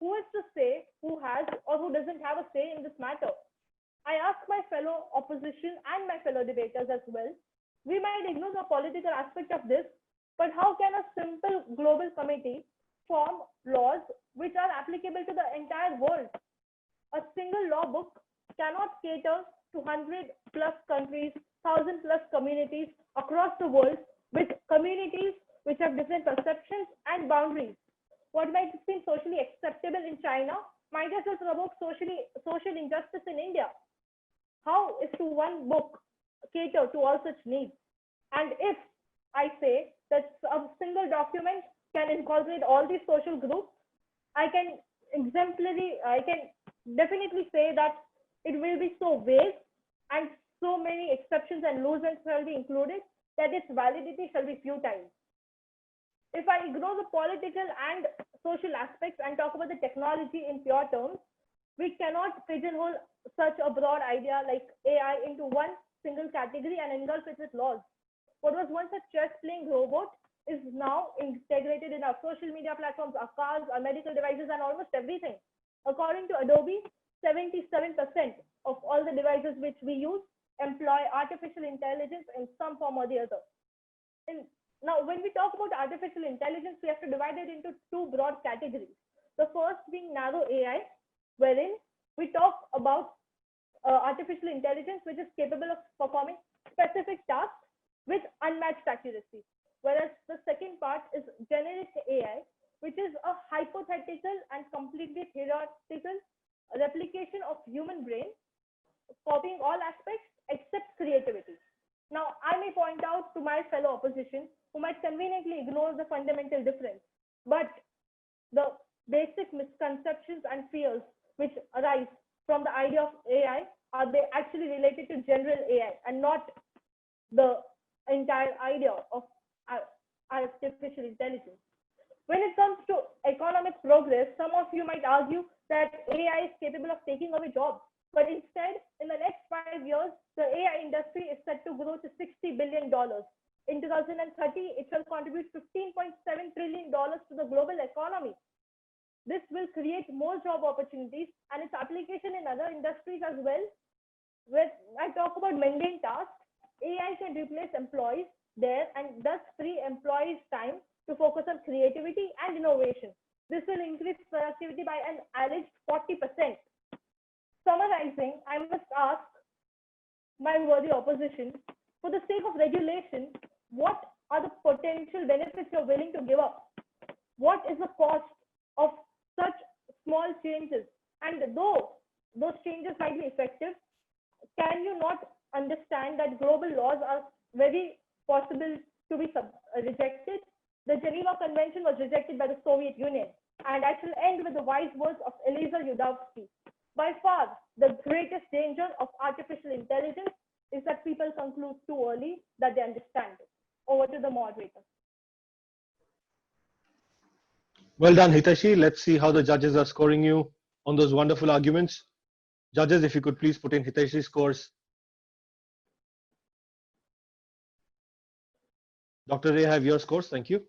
who is to say who has or who doesn't have a say in this matter? I ask my fellow opposition and my fellow debaters as well. We might ignore the political aspect of this, but how can a simple global committee form laws which are applicable to the entire world? A single law book cannot cater to 100 plus countries, 1,000 plus communities across the world, with communities which have different perceptions and boundaries. What might seem socially acceptable in China might as well provoke social injustice in India. How is to one book cater to all such needs? And if I say that a single document can incorporate all these social groups, I can definitely say that it will be so vague and so many exceptions and loose ends shall be included that its validity shall be futile. If I ignore the political and social aspects and talk about the technology in pure terms, we cannot pigeonhole such a broad idea like AI into one single category and engulf it with laws. What was once a chess-playing robot is now integrated in our social media platforms, our cars, our medical devices, and almost everything. According to Adobe, 77% of all the devices which we use employ artificial intelligence in some form or the other. Now, when we talk about artificial intelligence, we have to divide it into two broad categories. The first being narrow AI, wherein we talk about artificial intelligence which is capable of performing specific tasks with unmatched accuracy. Whereas the second part is generic AI, which is a hypothetical and completely theoretical replication of human brain, copying all aspects except creativity. Now, I may point out to my fellow opposition who might conveniently ignore the fundamental difference, but the basic misconceptions and fears which arise from the idea of AI, are they actually related to general AI and not the entire idea of artificial intelligence? When it comes to economic progress, some of you might argue that AI is capable of taking away jobs. But instead, in the next 5 years, the AI industry is set to grow to $60 billion. In 2030, it shall contribute $15.7 trillion to the global economy. This will create more job opportunities and its application in other industries as well. When I talk about mundane tasks, AI can replace employees there and thus free employees' time to focus on creativity and innovation. This will increase productivity by an alleged 40%. Summarizing, I must ask my worthy opposition, for the sake of regulation, what are the potential benefits you're willing to give up? What is the cost of such small changes? And though those changes might be effective, can you not understand that global laws are very possible to be rejected? The Geneva Convention was rejected by the Soviet Union. And I shall end with the wise words of Eliezer Yudkowsky. By far, the greatest danger of artificial intelligence is that people conclude too early that they understand it. Over to the moderator. Well done, Hiteshi. Let's see how the judges are scoring you on those wonderful arguments. Judges, if you could please put in Hiteshi's scores. Dr. Ray, I have your scores. Thank you.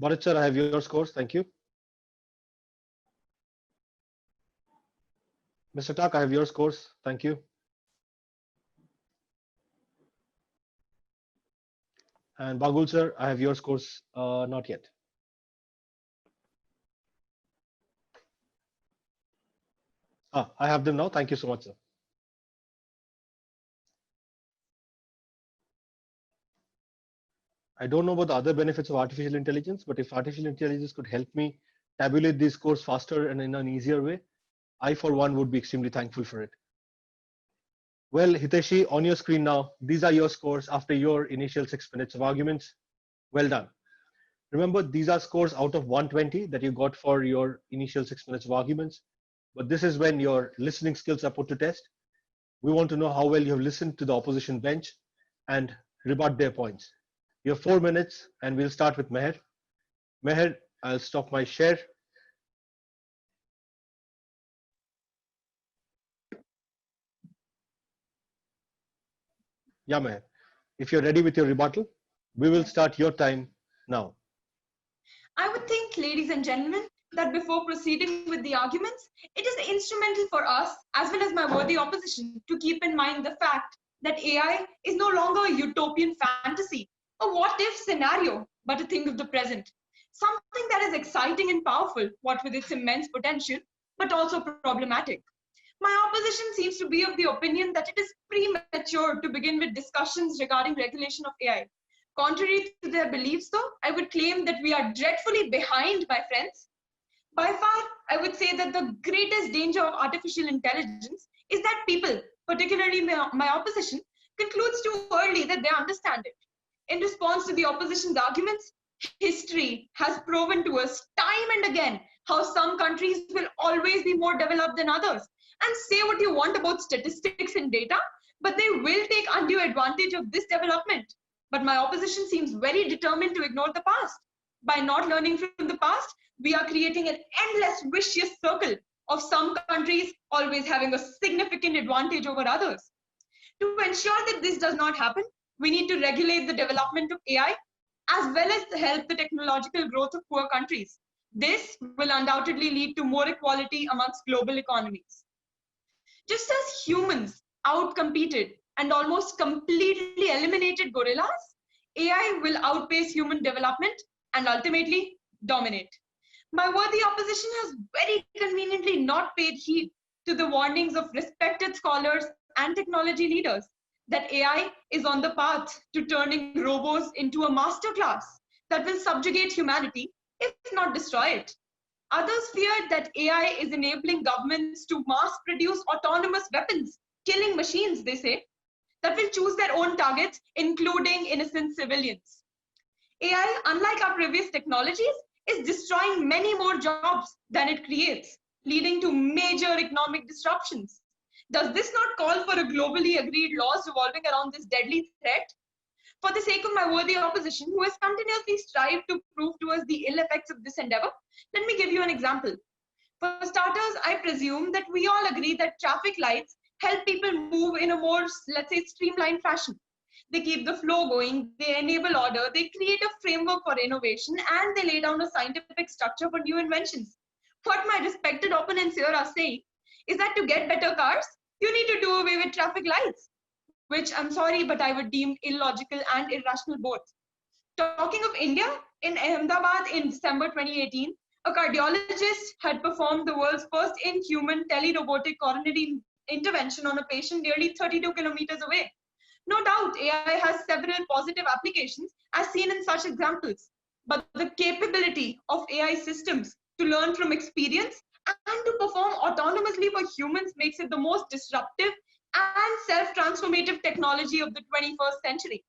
Bharat sir, I have your scores. Thank you. Mr. Tak, I have your scores. Thank you. And Bagul sir, I have your scores. Not yet. I have them now. Thank you so much, sir. I don't know about the other benefits of artificial intelligence, but if artificial intelligence could help me tabulate these scores faster and in an easier way, I, for one, would be extremely thankful for it. Well, Hiteshi, on your screen now, these are your scores after your initial 6 minutes of arguments. Well done. Remember, these are scores out of 120 that you got for your initial 6 minutes of arguments. But this is when your listening skills are put to test. We want to know how well you have listened to the opposition bench and rebut their points. You have 4 minutes, and we'll start with Meher. Meher, I'll stop my share. Yeah, Meher. If you're ready with your rebuttal, we will start your time now. I would think, ladies and gentlemen, that before proceeding with the arguments, it is instrumental for us, as well as my worthy opposition, to keep in mind the fact that AI is no longer a utopian fantasy, a what-if scenario, but a thing of the present. Something that is exciting and powerful, what with its immense potential, but also problematic. My opposition seems to be of the opinion that it is premature to begin with discussions regarding regulation of AI. Contrary to their beliefs, though, I would claim that we are dreadfully behind, my friends. By far, I would say that the greatest danger of artificial intelligence is that people, particularly my opposition, concludes too early that they understand it. In response to the opposition's arguments, history has proven to us time and again how some countries will always be more developed than others. And say what you want about statistics and data, but they will take undue advantage of this development. But my opposition seems very determined to ignore the past. By not learning from the past, we are creating an endless vicious circle of some countries always having a significant advantage over others. To ensure that this does not happen, we need to regulate the development of AI as well as help the technological growth of poor countries. This will undoubtedly lead to more equality amongst global economies. Just as humans outcompeted and almost completely eliminated gorillas, AI will outpace human development and ultimately dominate. My worthy opposition has very conveniently not paid heed to the warnings of respected scholars and technology leaders that AI is on the path to turning robos into a masterclass that will subjugate humanity, if not destroy it. Others feared that AI is enabling governments to mass produce autonomous weapons, killing machines, they say, that will choose their own targets, including innocent civilians. AI, unlike our previous technologies, is destroying many more jobs than it creates, leading to major economic disruptions. Does this not call for a globally agreed laws revolving around this deadly threat? For the sake of my worthy opposition, who has continuously strived to prove to us the ill effects of this endeavor, let me give you an example. For starters, I presume that we all agree that traffic lights help people move in a more, let's say, streamlined fashion. They keep the flow going, they enable order, they create a framework for innovation, and they lay down a scientific structure for new inventions. What my respected opponents here are saying is that to get better cars, you need to do away with traffic lights, which I'm sorry, but I would deem illogical and irrational both. Talking of India, in Ahmedabad in December 2018, a cardiologist had performed the world's first in-human tele-robotic coronary intervention on a patient nearly 32 kilometers away. No doubt, AI has several positive applications as seen in such examples, but the capability of AI systems to learn from experience and to perform autonomously for humans makes it the most disruptive and self-transformative technology of the 21st century.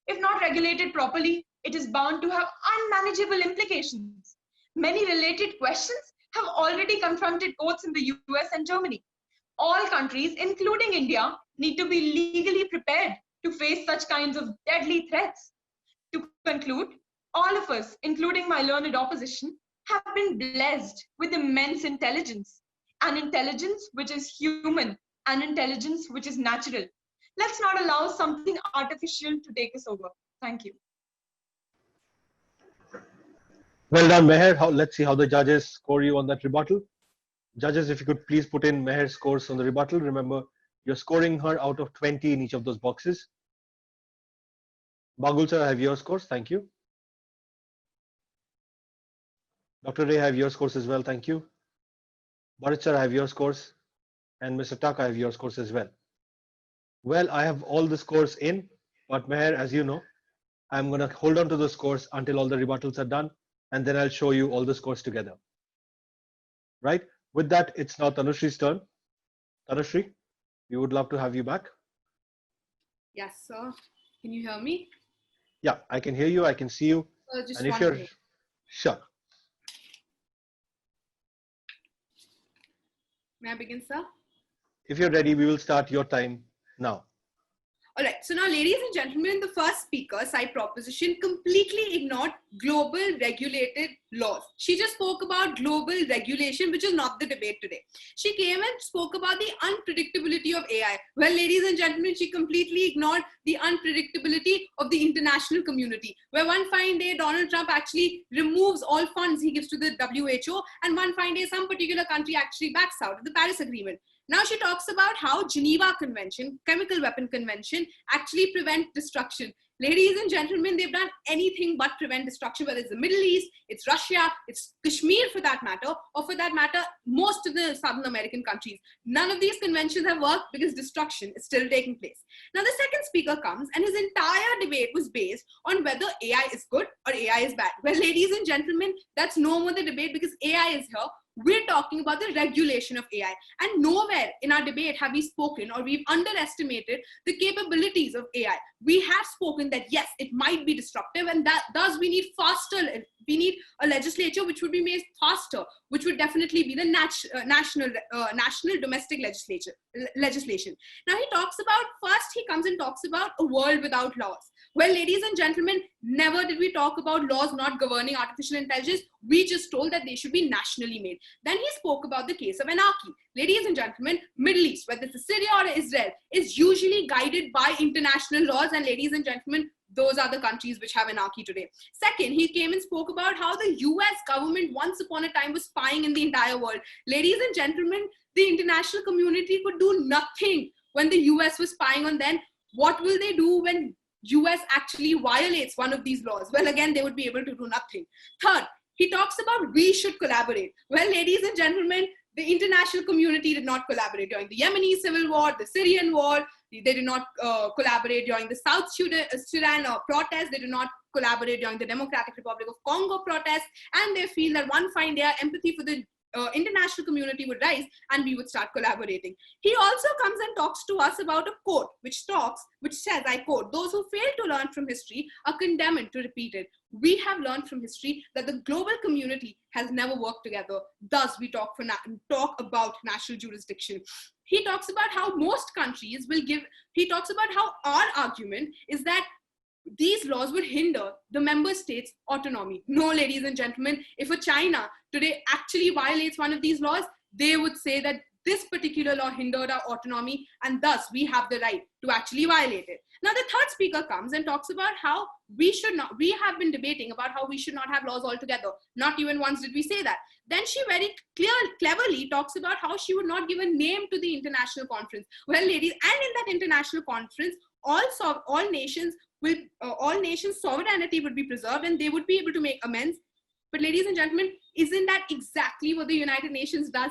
If not regulated properly, it is bound to have unmanageable implications. Many related questions have already confronted courts in the US and Germany. All countries, including India, need to be legally prepared to face such kinds of deadly threats. To conclude, all of us, including my learned opposition, have been blessed with immense intelligence, an intelligence which is human an intelligence which is natural. Let's not allow something artificial to take us over. Thank you. Well done, Meher. Let's see how the judges score you on that rebuttal. Judges, if you could please put in Meher's scores on the rebuttal. Remember, you're scoring her out of 20 in each of those boxes. Bagul sir, I have your scores. Thank you. Dr. Ray, I have your scores as well. Thank you. Bharat sir, I have your scores. And Mr. Tak, I have your scores as well. Well, I have all the scores in, but Meher, as you know, I'm going to hold on to the scores until all the rebuttals are done, and then I'll show you all the scores together. Right? With that, it's now Tanushri's turn. Tanushri, we would love to have you back. Yes, sir. Can you hear me? Yeah, I can hear you. I can see you. Just and if one you're minute. sure. May I begin, sir? If you're ready, we will start your time now. All right. So now, ladies and gentlemen, the first speaker, side proposition, completely ignored global regulated laws. She just spoke about global regulation, which is not the debate today. She came and spoke about the unpredictability of AI. Well, ladies and gentlemen, she completely ignored the unpredictability of the international community, where one fine day, Donald Trump actually removes all funds he gives to the WHO, and one fine day, some particular country actually backs out of the Paris Agreement. Now she talks about how Geneva Convention, Chemical Weapon Convention, actually prevent destruction. Ladies and gentlemen, they've done anything but prevent destruction, whether it's the Middle East, it's Russia, it's Kashmir for that matter, or for that matter, most of the Southern American countries. None of these conventions have worked because destruction is still taking place. Now the second speaker comes and his entire debate was based on whether AI is good or AI is bad. Well, ladies and gentlemen, that's no more the debate because AI is here. We're talking about the regulation of AI, and nowhere in our debate have we spoken or we've underestimated the capabilities of AI. We have spoken that yes, it might be disruptive, and that thus we need a legislature which would be made faster, which would definitely be the national domestic legislation. Now he comes and talks about a world without laws. Well, ladies and gentlemen, never did we talk about laws not governing artificial intelligence. We just told that they should be nationally made. Then he spoke about the case of anarchy. Ladies and gentlemen, Middle East, whether it's Syria or Israel, is usually guided by international laws. And ladies and gentlemen, those are the countries which have anarchy today. Second, he came and spoke about how the US government once upon a time was spying in the entire world. Ladies and gentlemen, the international community could do nothing when the US was spying on them. What will they do when US actually violates one of these laws? Well, again, they would be able to do nothing. Third, he talks about we should collaborate. Well, ladies and gentlemen, the international community did not collaborate during the Yemeni civil war, the Syrian war. They did not collaborate during the South Sudan protests. They did not collaborate during the Democratic Republic of Congo protests. And they feel that one fine day, empathy for the international community would rise and we would start collaborating. He also comes and talks to us about a quote which says, I quote, "Those who fail to learn from history are condemned to repeat it. We have learned from history that the global community has never worked together. Thus, we talk about national jurisdiction." He talks about how most countries he talks about how our argument is that these laws would hinder the member states' autonomy. No, ladies and gentlemen, if a China today actually violates one of these laws, they would say that this particular law hindered our autonomy and thus we have the right to actually violate it. Now, the third speaker comes and talks about how we have been debating about how we should not have laws altogether. Not even once did we say that. Then she very cleverly talks about how she would not give a name to the international conference. Well, ladies, and in that international conference, all nations' sovereignty would be preserved and they would be able to make amends. But ladies and gentlemen, isn't that exactly what the United Nations does?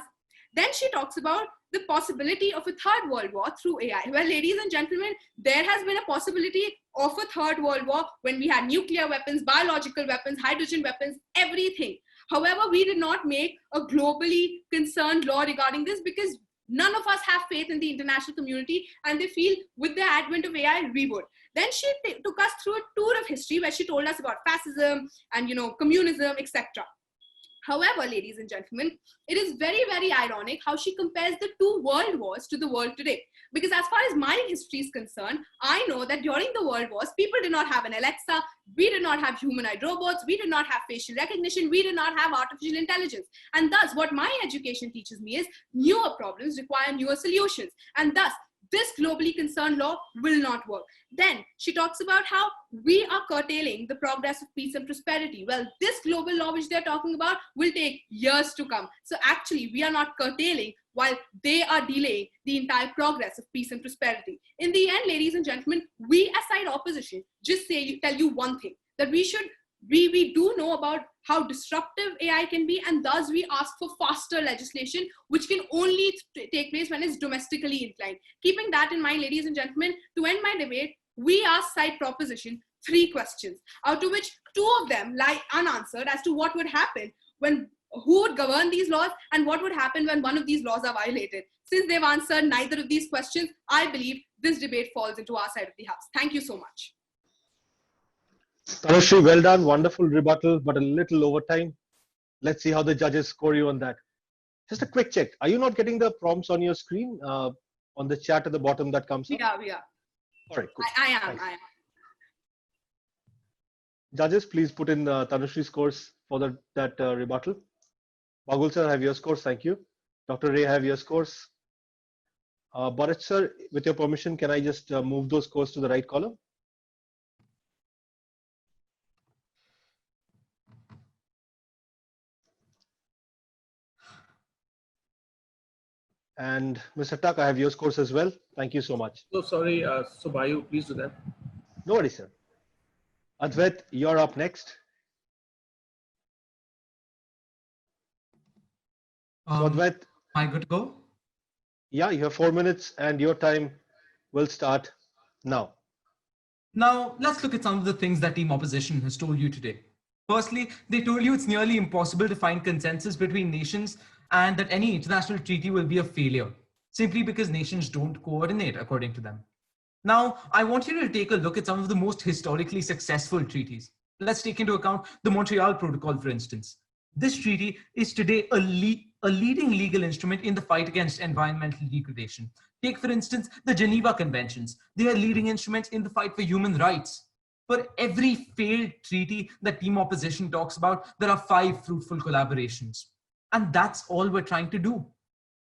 Then she talks about the possibility of a third world war through AI. Well, ladies and gentlemen, there has been a possibility of a third world war when we had nuclear weapons, biological weapons, hydrogen weapons, everything. However, we did not make a globally concerned law regarding this because none of us have faith in the international community and they feel with the advent of AI, we would. Then she took us through a tour of history where she told us about fascism and, communism, etc. However, ladies and gentlemen, it is very, very ironic how she compares the two world wars to the world today. Because as far as my history is concerned, I know that during the World Wars, people did not have an Alexa, we did not have humanoid robots, we did not have facial recognition, we did not have artificial intelligence. And thus, what my education teaches me is newer problems require newer solutions. And thus, this globally concerned law will not work. Then she talks about how we are curtailing the progress of peace and prosperity. Well, this global law which they're talking about will take years to come. So actually, we are not curtailing while they are delaying the entire progress of peace and prosperity. In the end, ladies and gentlemen, we as side opposition just tell you one thing, that we do know about how disruptive AI can be, and thus we ask for faster legislation, which can only take place when it's domestically inclined. Keeping that in mind, ladies and gentlemen, to end my debate, we asked side proposition 3 questions, out of which 2 of them lie unanswered as to what would happen when, who would govern these laws, and what would happen when one of these laws are violated. Since they've answered neither of these questions, I believe this debate falls into our side of the house. Thank you so much. Tanushree, well done. Wonderful rebuttal, but a little over time. Let's see how the judges score you on that. Just a quick check. Are you not getting the prompts on your screen, on the chat at the bottom that comes up? We are. All right, cool. I am. Judges, please put in Tanushree's scores for that rebuttal. Bagul sir, have your scores. Thank you. Dr. Ray, have your scores. Bharat sir, with your permission, can I just move those scores to the right column? And Mr. Tuck, I have your scores as well. Thank you so much. So sorry, so Bayu, please do that. No worries, sir. Advait, you're up next. So Advait, am I good to go? Yeah, you have 4 minutes and your time will start now. Now, let's look at some of the things that Team Opposition has told you today. Firstly, they told you it's nearly impossible to find consensus between nations and that any international treaty will be a failure, simply because nations don't coordinate according to them. Now, I want you to take a look at some of the most historically successful treaties. Let's take into account the Montreal Protocol, for instance. This treaty is today a leading legal instrument in the fight against environmental degradation. Take, for instance, the Geneva Conventions. They are leading instruments in the fight for human rights. For every failed treaty that Team Opposition talks about, there are 5 fruitful collaborations. And that's all we're trying to do.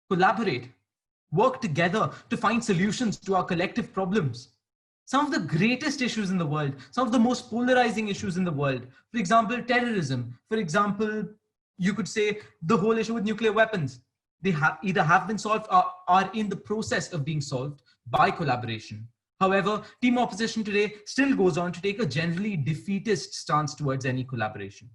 Collaborate. Work together to find solutions to our collective problems. Some of the greatest issues in the world, some of the most polarizing issues in the world, for example, terrorism, for example, you could say the whole issue with nuclear weapons, they either have been solved or are in the process of being solved by collaboration. However, Team Opposition today still goes on to take a generally defeatist stance towards any collaboration.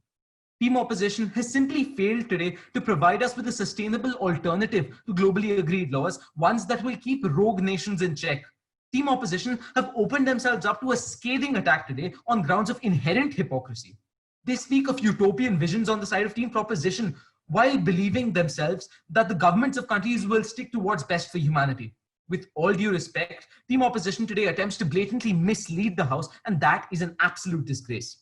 Team Opposition has simply failed today to provide us with a sustainable alternative to globally agreed laws, ones that will keep rogue nations in check. Team Opposition have opened themselves up to a scathing attack today on grounds of inherent hypocrisy. They speak of utopian visions on the side of Team Proposition while believing themselves that the governments of countries will stick to what's best for humanity. With all due respect, Team Opposition today attempts to blatantly mislead the House, and that is an absolute disgrace.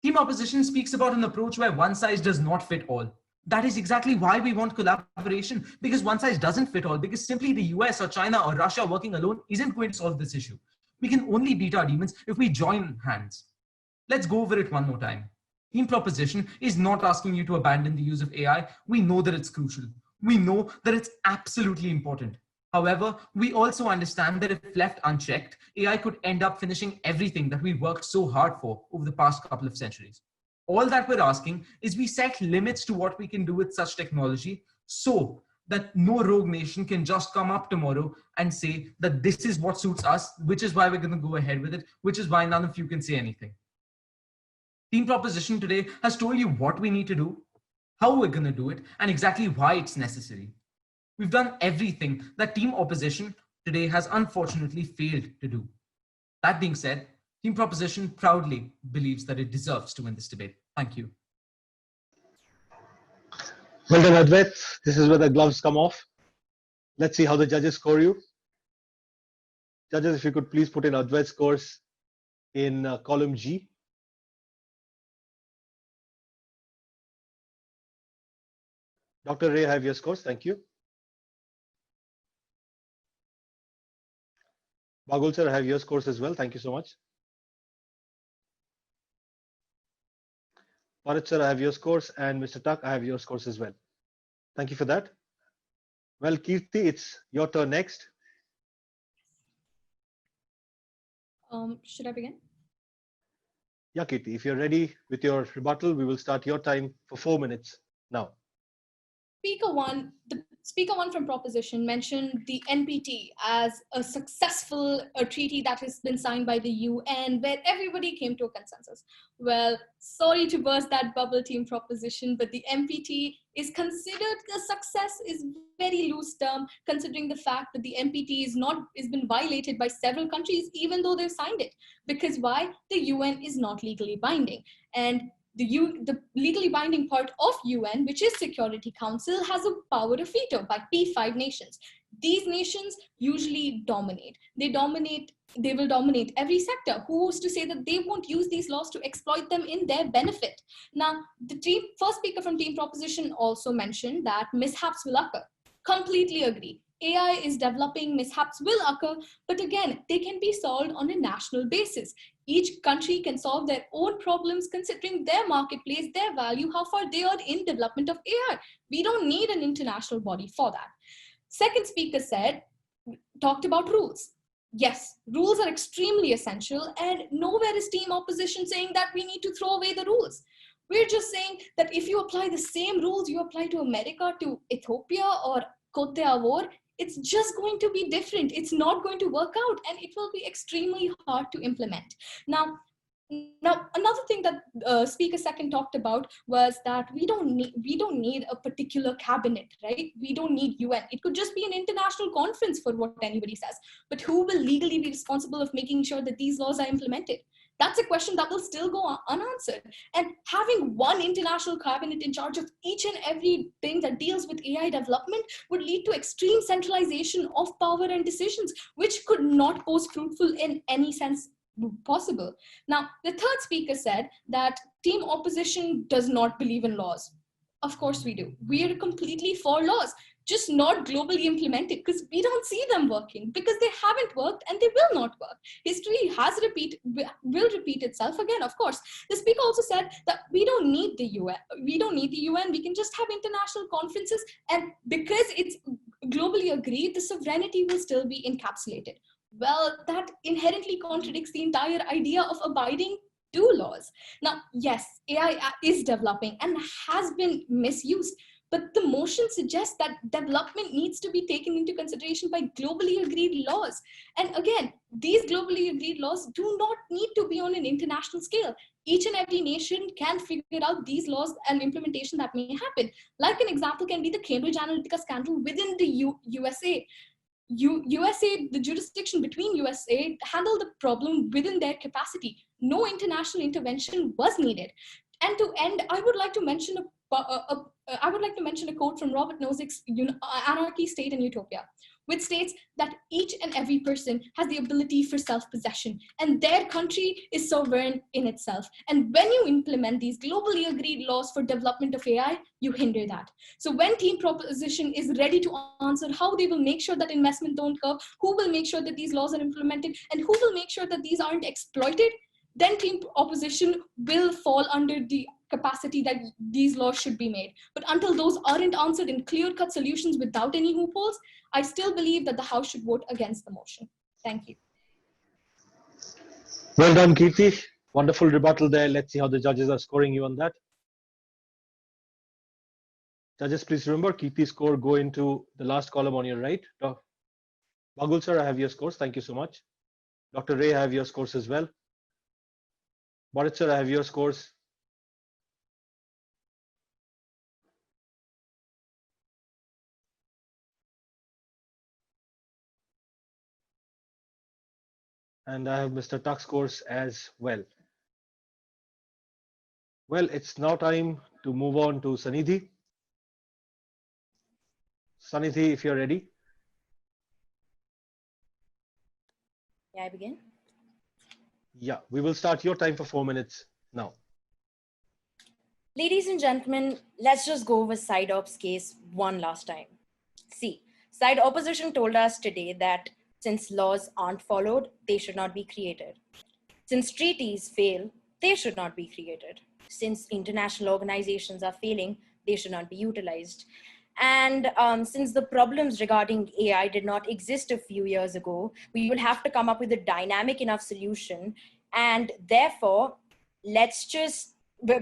Team Opposition speaks about an approach where one size does not fit all. That is exactly why we want collaboration, because one size doesn't fit all, because simply the US or China or Russia working alone isn't going to solve this issue. We can only beat our demons if we join hands. Let's go over it one more time. Team Proposition is not asking you to abandon the use of AI. We know that it's crucial. We know that it's absolutely important. However, we also understand that if left unchecked, AI could end up finishing everything that we worked so hard for over the past couple of centuries. All that we're asking is we set limits to what we can do with such technology so that no rogue nation can just come up tomorrow and say that this is what suits us, which is why we're going to go ahead with it, which is why none of you can say anything. Team Proposition today has told you what we need to do, how we're going to do it, and exactly why it's necessary. We've done everything that Team Opposition today has unfortunately failed to do. That being said, Team Proposition proudly believes that it deserves to win this debate. Thank you. Well done, Advait. This is where the gloves come off. Let's see how the judges score you. Judges, if you could please put in Advait's scores in column G. Dr. Ray, have your scores. Thank you. Bagul sir, I have your scores as well. Thank you so much. Bharat sir, I have your scores, and Mr. Tak, I have your scores as well. Thank you for that. Well, Kirti, it's your turn next. Should I begin? Yeah, Kirti, if you're ready with your rebuttal, we will start your time for 4 minutes now. The speaker one from Proposition mentioned the NPT as a successful treaty that has been signed by the UN, where everybody came to a consensus. Well, sorry to burst that bubble, Team Proposition, but the NPT is considered a success is very loose term, considering the fact that the NPT is been violated by several countries, even though they've signed it. Because why? The UN is not legally binding, and the legally binding part of UN, which is Security Council, has a power of veto by P5 nations. These nations usually dominate. They will dominate every sector. Who's to say that they won't use these laws to exploit them in their benefit? Now, the first speaker from Team Proposition also mentioned that mishaps will occur. Completely agree. AI is developing, mishaps will occur, but again, they can be solved on a national basis. Each country can solve their own problems considering their marketplace, their value, how far they are in development of AI. We don't need an international body for that. Second speaker talked about rules. Yes, rules are extremely essential, and nowhere is Team Opposition saying that we need to throw away the rules. We're just saying that if you apply the same rules you apply to America, to Ethiopia, or Cote d'Ivoire, it's just going to be different. It's not going to work out, and it will be extremely hard to implement. Now, another thing that Speaker Second talked about was that we don't need a particular cabinet, right? We don't need UN. It could just be an international conference for what anybody says. But who will legally be responsible of making sure that these laws are implemented? That's a question that will still go unanswered. And having one international cabinet in charge of each and every thing that deals with AI development would lead to extreme centralization of power and decisions, which could not pose fruitful in any sense possible. Now, the third speaker said that Team Opposition does not believe in laws. Of course we do. We are completely for laws, just not globally implemented, because we don't see them working, because they haven't worked and they will not work. History will repeat itself again, of course. The speaker also said that we don't need the UN. We can just have international conferences, and because it's globally agreed, the sovereignty will still be encapsulated. Well, that inherently contradicts the entire idea of abiding to laws. Now, yes, AI is developing and has been misused, but the motion suggests that development needs to be taken into consideration by globally agreed laws. And again, these globally agreed laws do not need to be on an international scale. Each and every nation can figure out these laws and implementation that may happen. Like an example can be the Cambridge Analytica scandal within the USA. The jurisdiction between USA handled the problem within their capacity. No international intervention was needed. And to end, I would like to mention a quote from Robert Nozick's Anarchy, State and Utopia, which states that each and every person has the ability for self-possession, and their country is sovereign in itself. And when you implement these globally agreed laws for development of AI, you hinder that. So when Team Proposition is ready to answer how they will make sure that investment don't curve, who will make sure that these laws are implemented, and who will make sure that these aren't exploited, then Team Opposition will fall under the capacity that these laws should be made. But until those aren't answered in clear-cut solutions without any loopholes, I still believe that the House should vote against the motion. Thank you. Well done, Kirti. Wonderful rebuttal there. Let's see how the judges are scoring you on that. Judges, please remember, Kirti's score go into the last column on your right. Bagul sir, I have your scores. Thank you so much. Dr. Ray, I have your scores as well. Bharat sir, I have your scores. And I have Mr. Tuck's scores as well. Well, it's now time to move on to Sanidhi. Sanidhi, if you're ready. May I begin? Yeah, we will start your time for 4 minutes now. Ladies and gentlemen, let's just go over SideOps case one last time. See, Side Opposition told us today that Since laws aren't followed, they should not be created. Since treaties fail, they should not be created. Since international organizations are failing, they should not be utilized. And since the problems regarding AI did not exist a few years ago, we will have to come up with a dynamic enough solution. And therefore, let's just,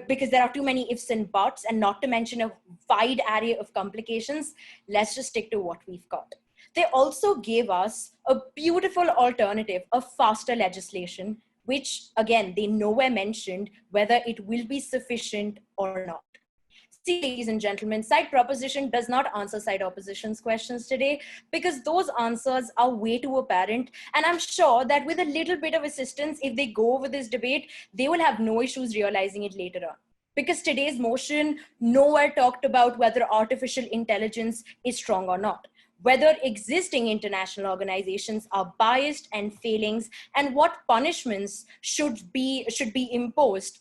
because there are too many ifs and buts, and not to mention a wide array of complications, let's just stick to what we've got. They also gave us a beautiful alternative of faster legislation, which again, they nowhere mentioned whether it will be sufficient or not. See, ladies and gentlemen, side proposition does not answer side opposition's questions today because those answers are way too apparent. And I'm sure that with a little bit of assistance, if they go over this debate, they will have no issues realizing it later on. Because today's motion nowhere talked about whether artificial intelligence is strong or not, whether existing international organizations are biased and failings, and what punishments should be imposed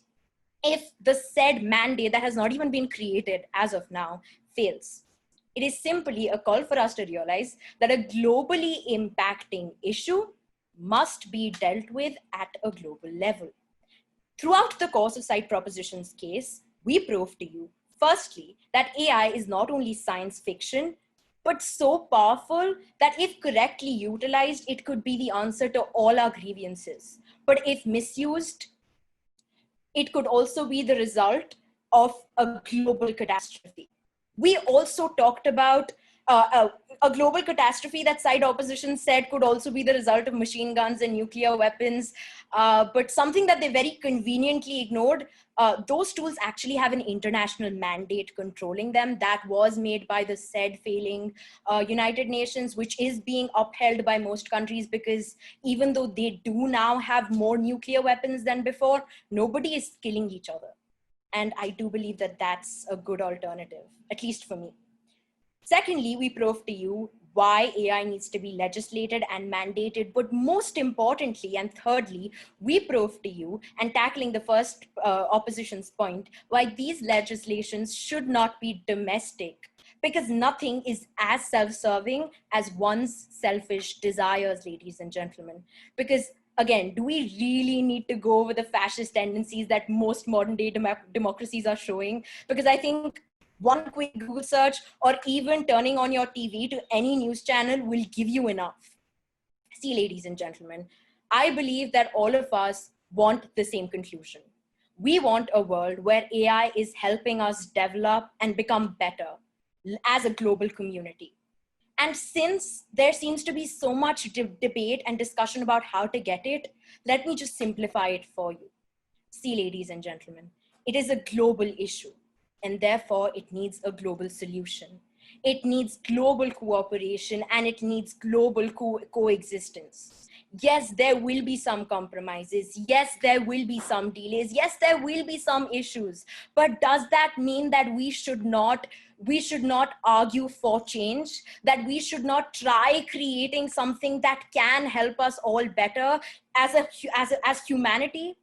if the said mandate that has not even been created as of now fails. It is simply a call for us to realize that a globally impacting issue must be dealt with at a global level. Throughout the course of side proposition's case, we prove to you, firstly, that AI is not only science fiction, but so powerful that if correctly utilized, it could be the answer to all our grievances. But if misused, it could also be the result of a global catastrophe. We also talked about a global catastrophe that side opposition said could also be the result of machine guns and nuclear weapons, but something that they very conveniently ignored. Those tools actually have an international mandate controlling them that was made by the said failing United Nations, which is being upheld by most countries because even though they do now have more nuclear weapons than before, nobody is killing each other. And I do believe that that's a good alternative, at least for me. Secondly, we prove to you why AI needs to be legislated and mandated, but most importantly, and thirdly, we prove to you, and tackling the first opposition's point, why these legislations should not be domestic, because nothing is as self-serving as one's selfish desires, ladies and gentlemen. Because again, do we really need to go over the fascist tendencies that most modern day democracies are showing? Because I think one quick Google search or even turning on your TV to any news channel will give you enough. See, ladies and gentlemen, I believe that all of us want the same conclusion. We want a world where AI is helping us develop and become better as a global community. And since there seems to be so much debate and discussion about how to get it, let me just simplify it for you. See, ladies and gentlemen, it is a global issue, and therefore it needs a global solution. It needs global cooperation, and it needs global coexistence. Yes, there will be some compromises. Yes, there will be some delays. Yes, there will be some issues. But does that mean that we should not argue for change? That we should not try creating something that can help us all better as humanity?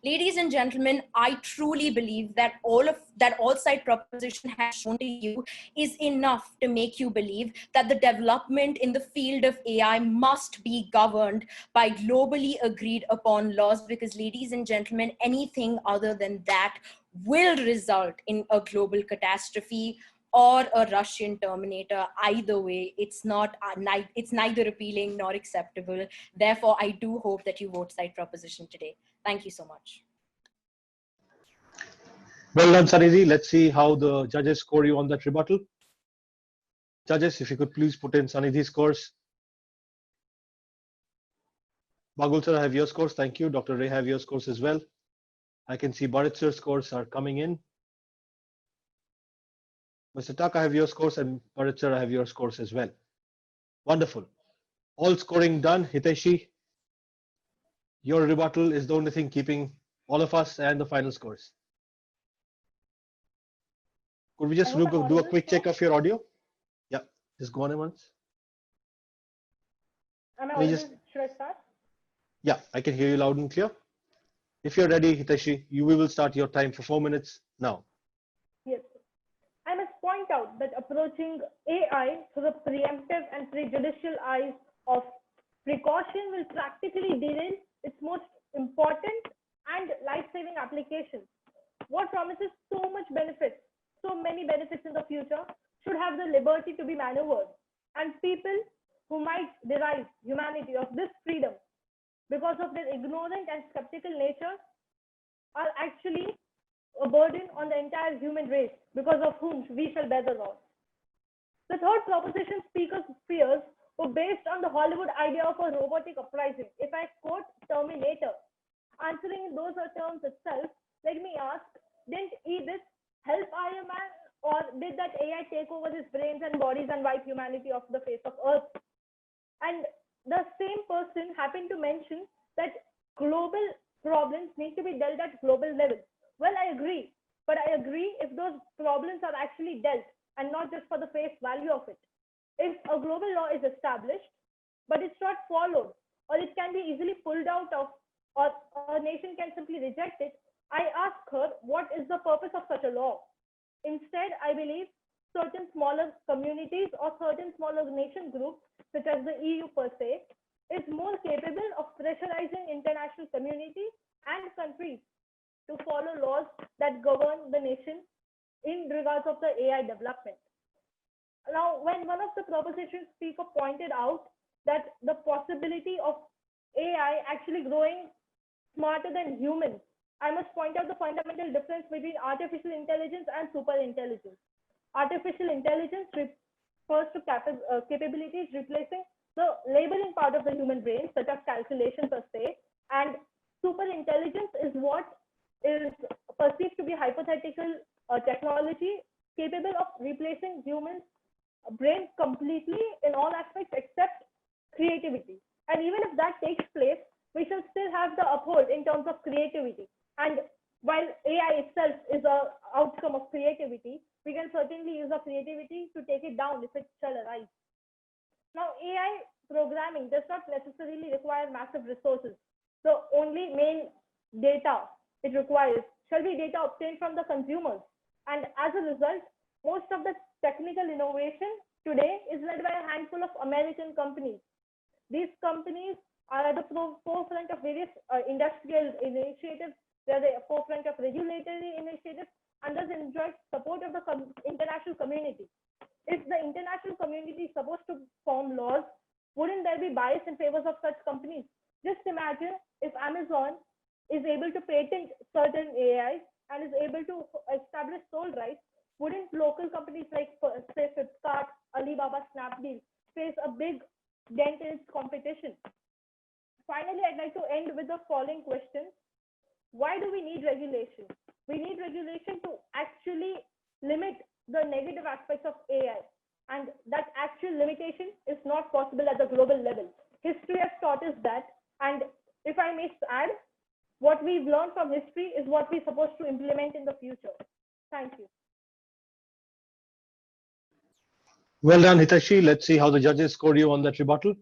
Ladies and gentlemen, I truly believe that all side proposition has shown to you is enough to make you believe that the development in the field of AI must be governed by globally agreed upon laws, because ladies and gentlemen, anything other than that will result in a global catastrophe or a Russian Terminator. Either way, it's neither appealing nor acceptable. Therefore, I do hope that you vote side proposition today. Thank you so much. Well done, Sanidhi. Let's see how the judges score you on that rebuttal. Judges, if you could please put in Sanidhi's scores. Bagul sir, I have your scores. Thank you. Dr. Ray, have your scores as well. I can see Bhattacharyya's scores are coming in. Mr. Tak, I have your scores, and Bhattacharyya, I have your scores as well. Wonderful. All scoring done. Hiteshi, your rebuttal is the only thing keeping all of us and the final scores. Could we just do a quick check of your audio? Yeah, just go on once. Am I audible? Should I start? Yeah, I can hear you loud and clear. If you're ready, Hiteshi, we will start your time for 4 minutes now. Yes. I must point out that approaching AI through the preemptive and prejudicial eyes of precaution will practically derail its most important and life-saving applications. What promises so much benefits, so many benefits in the future, should have the liberty to be maneuvered. And people who might derive humanity of this freedom because of their ignorant and skeptical nature are actually a burden on the entire human race, because of whom we shall bear the loss. The third proposition speaker's fears were based on the Hollywood idea of a robotic uprising. If I quote Terminator, answering in those terms itself, let me ask, didn't Edith help Iron Man, or did that AI take over his brains and bodies and wipe humanity off the face of Earth? And the same person happened to mention that global problems need to be dealt at global level. Well, I agree, but I agree if those problems are actually dealt and not just for the face value of it. If a global law is established, but it's not followed, or it can be easily pulled out of, or a nation can simply reject it, I ask her, what is the purpose of such a law? Instead, I believe certain smaller communities or certain smaller nation groups, such as the EU per se, is more capable of pressurizing international communities and countries to follow laws that govern the nation in regards of the AI development. Now, when one of the proposition speaker pointed out that the possibility of AI actually growing smarter than humans, I must point out the fundamental difference between artificial intelligence and super intelligence. Artificial intelligence refers to capabilities replacing the labeling part of the human brain, such as calculation per se, and super intelligence is what is perceived to be hypothetical technology capable of replacing humans' brain completely in all aspects except creativity. And even if that takes place, we shall still have the uphold in terms of creativity. And while AI itself is an outcome of creativity, we can certainly use our creativity to take it down if it shall arise. Now, AI programming does not necessarily require massive resources. The only main data it requires shall be data obtained from the consumers. And as a result, most of the technical innovation today is led by a handful of American companies. These companies are at the forefront of various industrial initiatives. They are the forefront of regulatory initiatives and thus enjoy support of the international community. If the international community is supposed to form laws, wouldn't there be bias in favor of such companies? Just imagine if Amazon is able to patent certain AIs and is able to establish sole rights, wouldn't local companies like, say, Flipkart, Alibaba, Snapdeal face a big dent in its competition? Finally, I'd like to end with the following question. Why do we need regulation? We need regulation to actually limit the negative aspects of AI. And that actual limitation is not possible at the global level. History has taught us that. And if I may add, what we've learned from history is what we're supposed to implement in the future. Thank you. Well done, Hiteshi. Let's see how the judges score you on that rebuttal.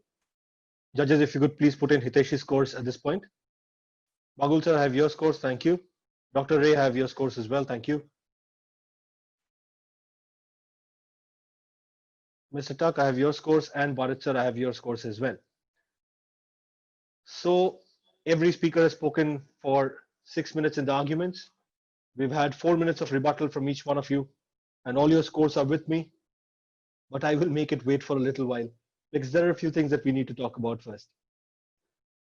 Judges, if you could please put in Hiteshi's scores at this point. Bagul sir, I have your scores. Thank you. Dr. Ray, I have your scores as well. Thank you. Mr. Tuck, I have your scores, and Bharat sir, I have your scores as well. So every speaker has spoken for 6 minutes in the arguments. We've had 4 minutes of rebuttal from each one of you, and all your scores are with me. But I will make it wait for a little while because there are a few things that we need to talk about first.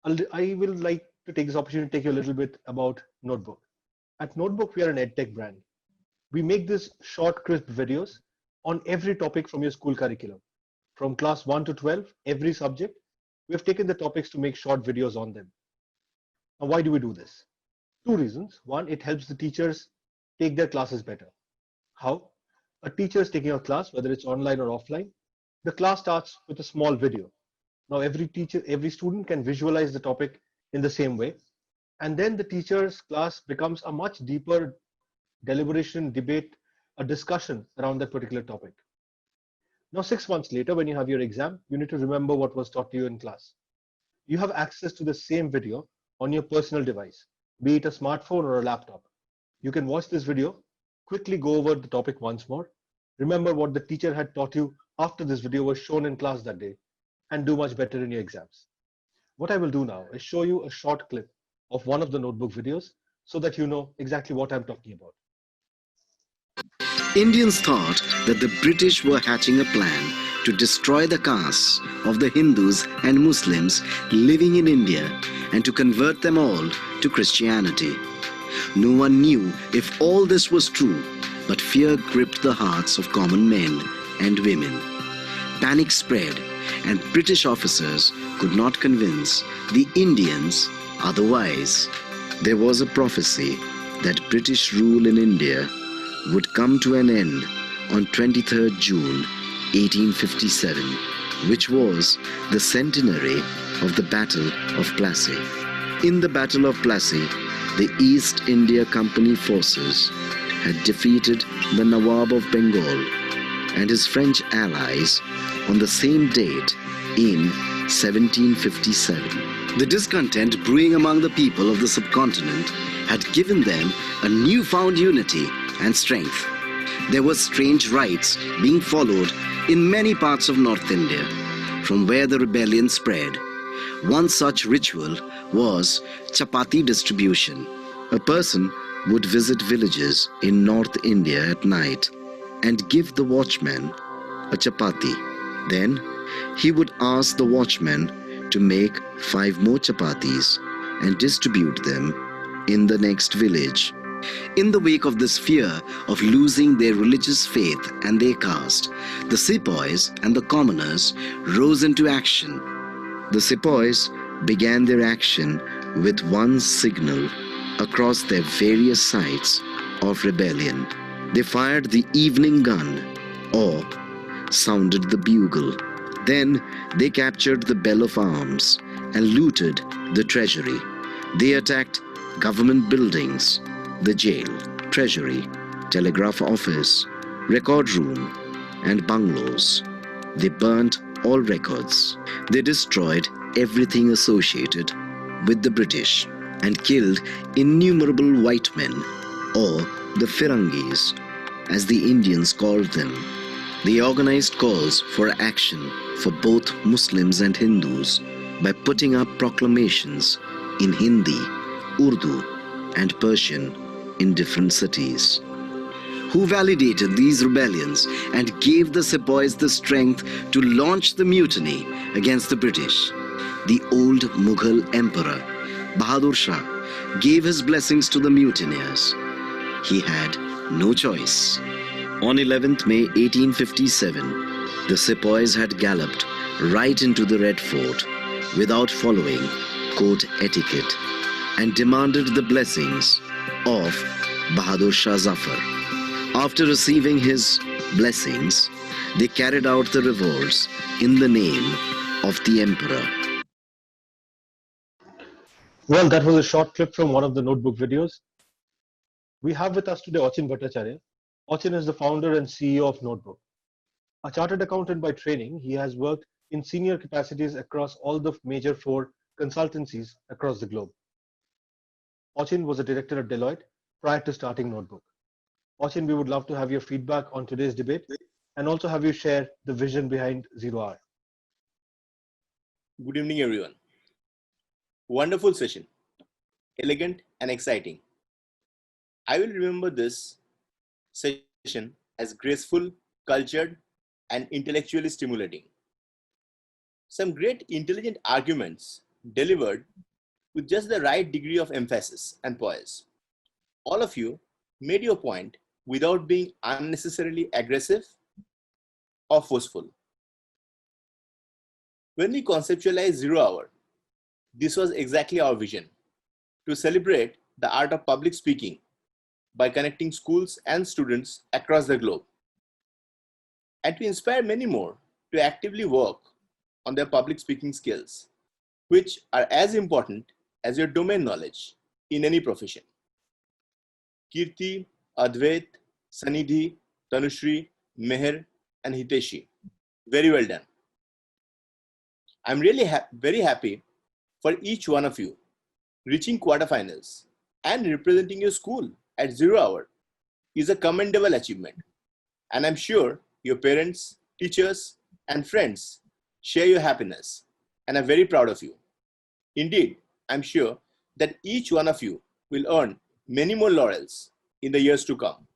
I will like to take this opportunity to take you a little bit about Notebook. At Notebook, we are an EdTech brand. We make these short, crisp videos on every topic from your school curriculum. From class 1 to 12, every subject, we have taken the topics to make short videos on them. Now, why do we do this? 2 reasons. One, it helps the teachers take their classes better. How? A teacher is taking a class, whether it's online or offline. The class starts with a small video. Now, every student can visualize the topic in the same way. And then the teacher's class becomes a much deeper deliberation, debate, a discussion around that particular topic. Now, 6 months later, when you have your exam, you need to remember what was taught to you in class. You have access to the same video on your personal device, be it a smartphone or a laptop. You can watch this video, quickly go over the topic once more, remember what the teacher had taught you after this video was shown in class that day, and do much better in your exams. What I will do now is show you a short clip of one of the notebook videos so that you know exactly what I'm talking about. Indians thought that the British were hatching a plan to destroy the castes of the Hindus and Muslims living in India and to convert them all to Christianity. No one knew if all this was true, but fear gripped the hearts of common men and women. Panic spread, and British officers could not convince the Indians otherwise. There was a prophecy that British rule in India would come to an end on 23rd June 1857, which was the centenary of the Battle of Plassey. In the Battle of Plassey, the East India Company forces had defeated the Nawab of Bengal and his French allies on the same date in 1757. The discontent brewing among the people of the subcontinent had given them a newfound unity and strength. There were strange rites being followed in many parts of North India, from where the rebellion spread. One such ritual was chapati distribution. A person would visit villages in North India at night and give the watchman a chapati. Then he would ask the watchman to make 5 more chapatis and distribute them in the next village. In the wake of this fear of losing their religious faith and their caste, the sepoys and the commoners rose into action. The sepoys began their action with one signal across their various sites of rebellion. They fired the evening gun or sounded the bugle. Then they captured the bell of arms and looted the treasury. They attacked government buildings, the jail, treasury, telegraph office, record room, and bungalows. They burnt all records. They destroyed everything associated with the British and killed innumerable white men, or the Firangis, as the Indians called them. They organized calls for action for both Muslims and Hindus by putting up proclamations in Hindi, Urdu, and Persian in different cities. Who validated these rebellions and gave the sepoys the strength to launch the mutiny against the British? The old Mughal emperor, Bahadur Shah, gave his blessings to the mutineers. He had no choice. On 11th May 1857, the sepoys had galloped right into the Red Fort without following court etiquette and demanded the blessings of Bahadur Shah Zafar. After receiving his blessings, they carried out the revolts in the name of the emperor. Well, that was a short clip from one of the notebook videos. We have with us today Achin Bhattacharyya. Achin is the founder and CEO of Notebook. A chartered accountant by training, he has worked in senior capacities across all the major 4 consultancies across the globe. Achin was a director at Deloitte prior to starting Notebook. Achin, we would love to have your feedback on today's debate and also have you share the vision behind Zero Hour. Good evening, everyone. Wonderful session, elegant and exciting. I will remember this session as graceful, cultured, and intellectually stimulating. Some great intelligent arguments delivered with just the right degree of emphasis and poise. All of you made your point without being unnecessarily aggressive or forceful. When we conceptualized Zero Hour, this was exactly our vision: to celebrate the art of public speaking by connecting schools and students across the globe, and to inspire many more to actively work on their public speaking skills, which are as important as your domain knowledge in any profession. Kirti, Advait, Sanidhi, Tanushri, Meher, and Hiteshi, very well done. I'm really very happy for each one of you. Reaching quarterfinals and representing your school at Zero Hour is a commendable achievement. And I'm sure your parents, teachers, and friends share your happiness, and I'm very proud of you. Indeed, I'm sure that each one of you will earn many more laurels in the years to come.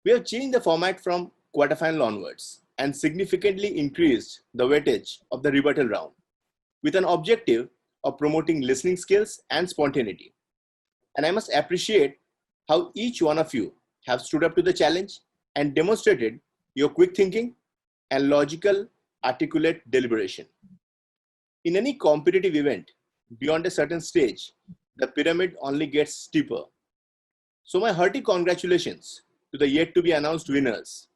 We have changed the format from quarterfinal onwards and significantly increased the weightage of the rebuttal round with an objective of promoting listening skills and spontaneity. And I must appreciate how each one of you have stood up to the challenge and demonstrated your quick thinking and logical, articulate deliberation. In any competitive event, beyond a certain stage, the pyramid only gets steeper. So my hearty congratulations to the yet to be announced winners.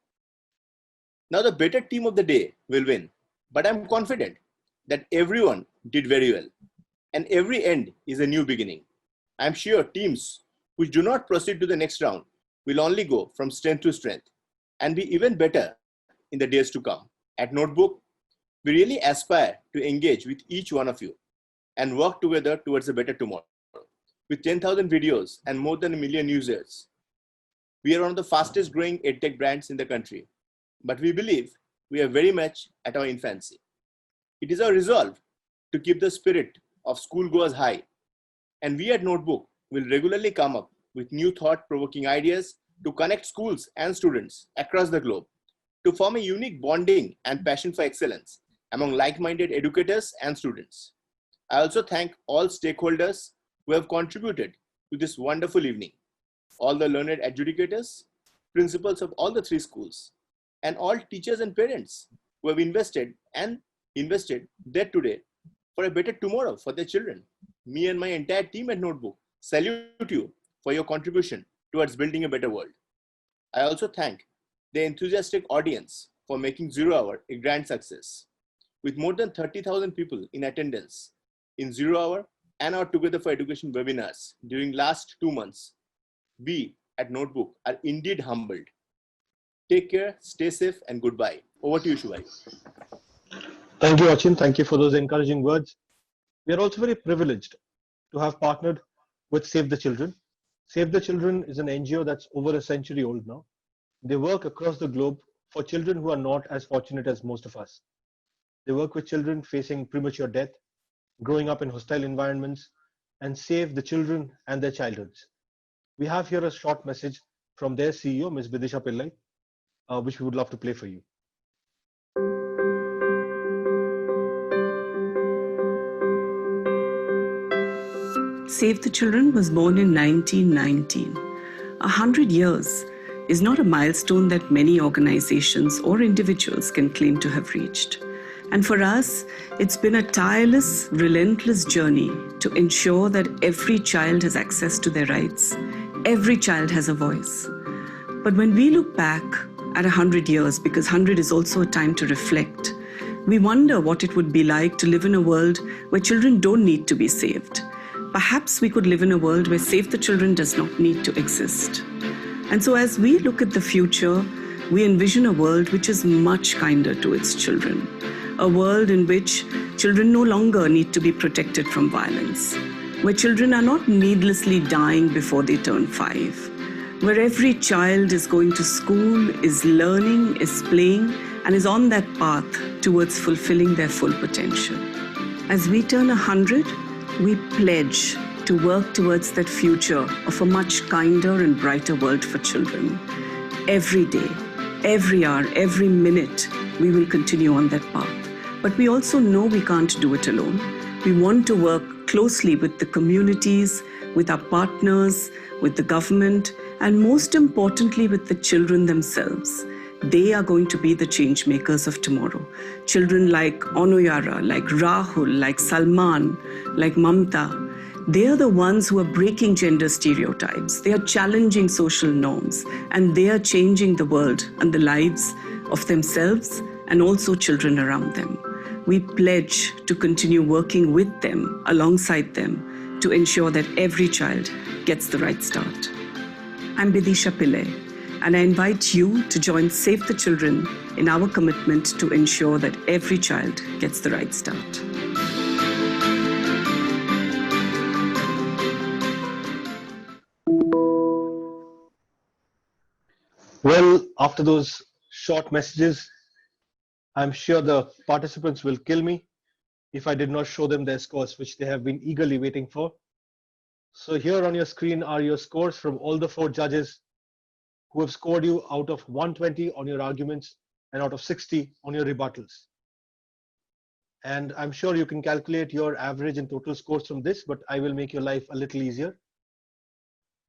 Now the better team of the day will win, but I'm confident that everyone did very well, and every end is a new beginning. I'm sure teams which do not proceed to the next round will only go from strength to strength and be even better in the days to come. At Notebook, we really aspire to engage with each one of you and work together towards a better tomorrow. With 10,000 videos and more than 1 million users, we are one of the fastest growing edtech brands in the country, but we believe we are very much at our infancy. It is our resolve to keep the spirit of schoolgoers high, and we at Notebook will regularly come up with new thought-provoking ideas to connect schools and students across the globe to form a unique bonding and passion for excellence among like-minded educators and students. I also thank all stakeholders who have contributed to this wonderful evening, all the learned adjudicators, principals of all the 3 schools, and all teachers and parents who have invested there today for a better tomorrow for their children. Me and my entire team at Notebook salute you for your contribution towards building a better world. I also thank the enthusiastic audience for making 0 Hour a grand success. With more than 30,000 people in attendance in 0 Hour and our Together for Education webinars during last 2 months, we at Notebook are indeed humbled. Take care, stay safe, and goodbye. Over to you, Shubhai. Thank you, Achin. Thank you for those encouraging words. We are also very privileged to have partnered with Save the Children. Save the Children is an NGO that's over a century old now. They work across the globe for children who are not as fortunate as most of us. They work with children facing premature death, growing up in hostile environments, and save the children and their childhoods. We have here a short message from their CEO, Ms. Vidisha Pillai, which we would love to play for you. Save the Children was born in 1919. 100 years is not a milestone that many organizations or individuals can claim to have reached. And for us, it's been a tireless, relentless journey to ensure that every child has access to their rights, every child has a voice. But when we look back at 100 years, because 100 is also a time to reflect, we wonder what it would be like to live in a world where children don't need to be saved. Perhaps we could live in a world where Save the Children does not need to exist. And so as we look at the future, we envision a world which is much kinder to its children. A world in which children no longer need to be protected from violence, where children are not needlessly dying before they turn 5, where every child is going to school, is learning, is playing, and is on that path towards fulfilling their full potential. As we turn 100, we pledge to work towards that future of a much kinder and brighter world for children. Every day, every hour, every minute, we will continue on that path. But we also know we can't do it alone. We want to work closely with the communities, with our partners, with the government, and most importantly, with the children themselves. They are going to be the change makers of tomorrow. Children like Onuyara, like Rahul, like Salman, like Mamta, they are the ones who are breaking gender stereotypes. They are challenging social norms, and they are changing the world and the lives of themselves and also children around them. We pledge to continue working with them, alongside them, to ensure that every child gets the right start. I'm Vidisha Pillai, and I invite you to join Save the Children in our commitment to ensure that every child gets the right start. Well, after those short messages, I'm sure the participants will kill me if I did not show them their scores, which they have been eagerly waiting for. So here on your screen are your scores from all the 4 judges who have scored you out of 120 on your arguments and out of 60 on your rebuttals. And I'm sure you can calculate your average and total scores from this, but I will make your life a little easier.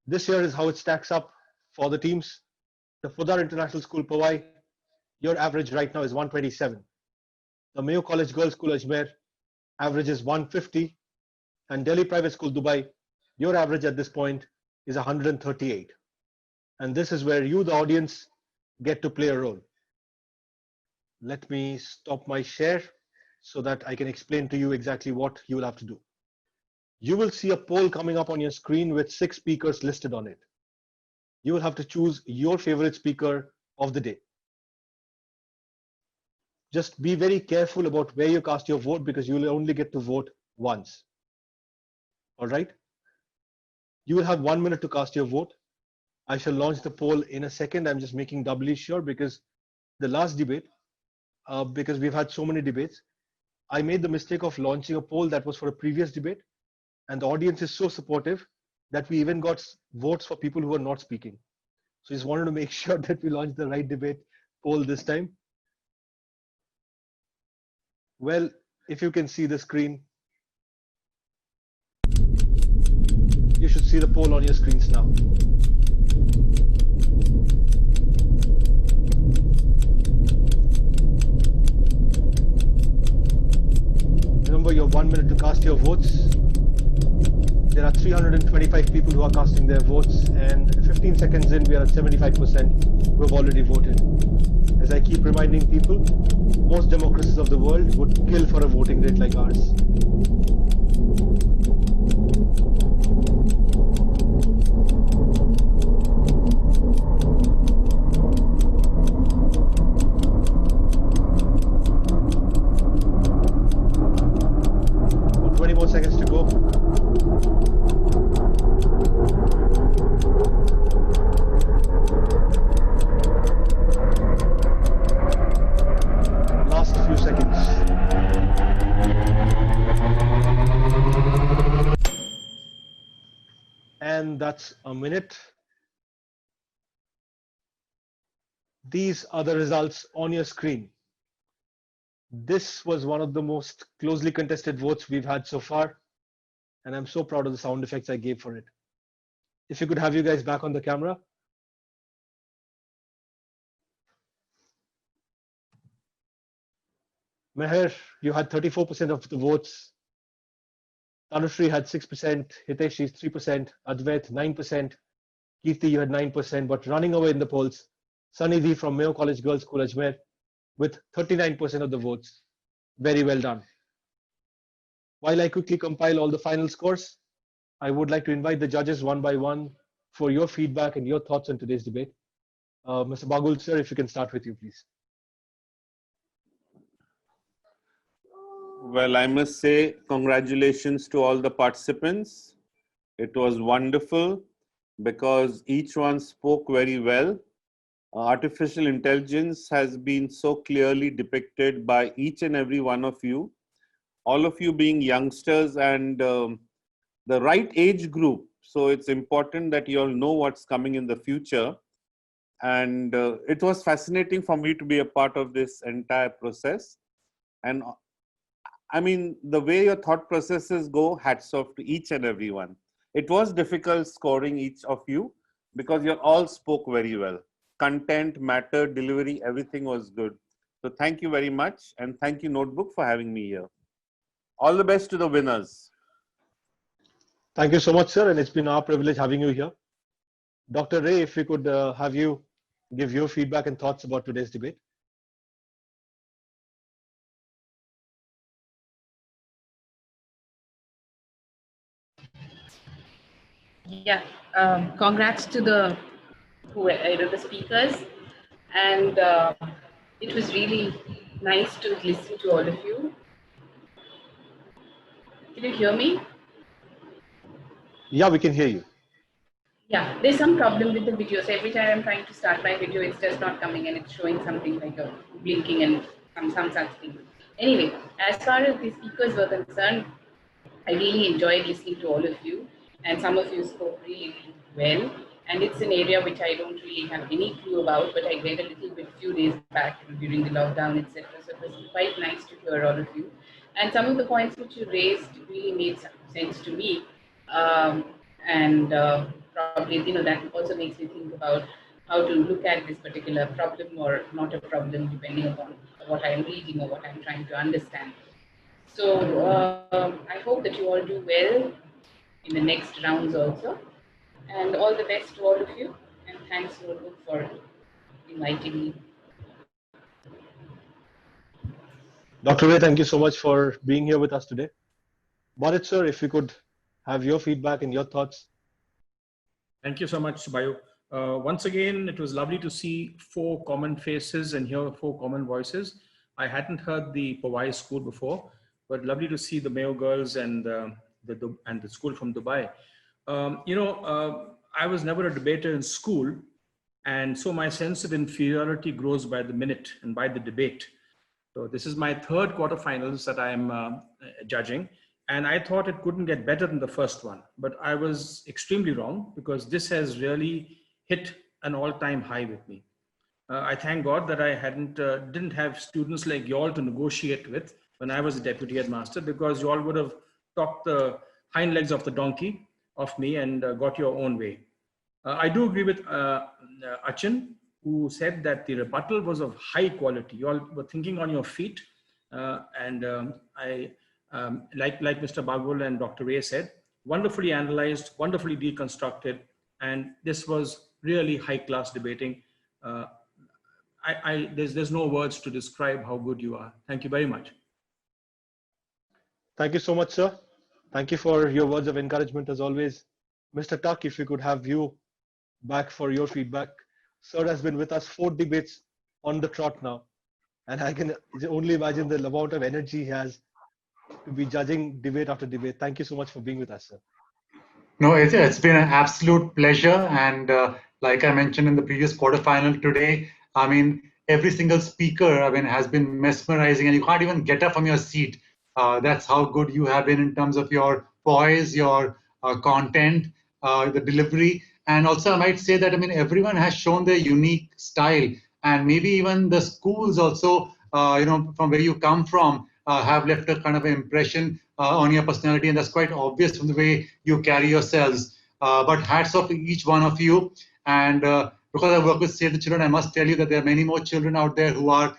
This here is how it stacks up for the teams. The Podar International School, Powai, your average right now is 127. The Mayo College Girls School, Ajmer, average is 150. And Delhi Private School, Dubai, your average at this point is 138. And this is where you, the audience, get to play a role. Let me stop my share so that I can explain to you exactly what you will have to do. You will see a poll coming up on your screen with 6 speakers listed on it. You will have to choose your favorite speaker of the day. Just be very careful about where you cast your vote because you will only get to vote once. All right? You will have 1 minute to cast your vote. I shall launch the poll in a second. I'm just making doubly sure because the last debate, because we've had so many debates, I made the mistake of launching a poll that was for a previous debate, and the audience is so supportive that we even got votes for people who are not speaking. So just wanted to make sure that we launched the right debate poll this time. Well, if you can see the screen, you should see the poll on your screens now. Remember your 1 minute to cast your votes. There are 325 people who are casting their votes, and 15 seconds in, we are at 75% who have already voted. As I keep reminding people, most democracies of the world would kill for a voting rate like ours. About 20 more seconds to go. Last few seconds. And that's a minute. These are the results on your screen. This was one of the most closely contested votes we've had so far, and I'm so proud of the sound effects I gave for it. If you could have you guys back on the camera. Meher, you had 34% of the votes. Tanushree had 6%, Hitesh is 3%, Advait 9%, Kirti you had 9%, but running away in the polls, Sunidhi from Mayo College Girls School Ajmer with 39% of the votes. Very well done. While I quickly compile all the final scores, I would like to invite the judges one by one for your feedback and your thoughts on today's debate. Mr. Bagul, sir, if you can start with you, please. Well, I must say congratulations to all the participants. It was wonderful because each one spoke very well. Artificial intelligence has been so clearly depicted by each and every one of you. All of you being youngsters and the right age group. So it's important that you all know what's coming in the future. And it was fascinating for me to be a part of this entire process. And I mean, the way your thought processes go, hats off to each and every one. It was difficult scoring each of you because you all spoke very well. Content, matter, delivery, everything was good. So thank you very much. And thank you, Notebook, for having me here. All the best to the winners. Thank you so much, sir. And it's been our privilege having you here. Dr. Ray, if we could have you give your feedback and thoughts about today's debate. Yeah, congrats to the speakers, and it was really nice to listen to all of you. Can you hear me? Yeah, we can hear you. Yeah, there's some problem with the video. So every time I'm trying to start my video, it's just not coming and it's showing something like a blinking and some such thing. Anyway, as far as the speakers were concerned, I really enjoyed listening to all of you, and some of you spoke really, really well. And it's an area which I don't really have any clue about, but I read a little bit few days back during the lockdown, etc. So it was quite nice to hear all of you. And some of the points which you raised really made sense to me. And probably, that also makes me think about how to look at this particular problem or not a problem, depending upon what I'm reading or what I'm trying to understand. So I hope that you all do well in the next rounds also. And all the best to all of you. And thanks, Notebook, for inviting me. Dr. Ray, thank you so much for being here with us today. Bharat sir, if we could have your feedback and your thoughts. Thank you so much, Bayo. Once again, it was lovely to see 4 common faces and hear 4 common voices. I hadn't heard the Powai school before, but lovely to see the Mayo girls and the school from Dubai. I was never a debater in school, and so my sense of inferiority grows by the minute and by the debate. So this is my 3rd quarterfinals that I'm judging, and I thought it couldn't get better than the first one, but I was extremely wrong because this has really hit an all-time high with me. I thank God that I didn't have students like you all to negotiate with when I was a deputy headmaster, because you all would have talked the hind legs of the donkey of me and got your own way. I do agree with Achin, who said that the rebuttal was of high quality. You all were thinking on your feet, and I like Mr. Bagul and Dr. Ray said, wonderfully analyzed, wonderfully deconstructed, and this was really high-class debating. There's no words to describe how good you are. Thank you very much. Thank you so much, sir. Thank you for your words of encouragement as always. Mr. Tuck, if we could have you back for your feedback. Sir has been with us 4 debates on the trot now, and I can only imagine the amount of energy he has to be judging debate after debate. Thank you so much for being with us, sir. No, it's been an absolute pleasure. And like I mentioned in the previous quarterfinal today, I mean, every single speaker, has been mesmerizing, and you can't even get up from your seat. That's how good you have been in terms of your poise, your content, the delivery. And also, I might say that, everyone has shown their unique style, and maybe even the schools also, from where you come from, have left a kind of an impression on your personality, and that's quite obvious from the way you carry yourselves. But hats off to each one of you. And because I work with Save the Children, I must tell you that there are many more children out there who are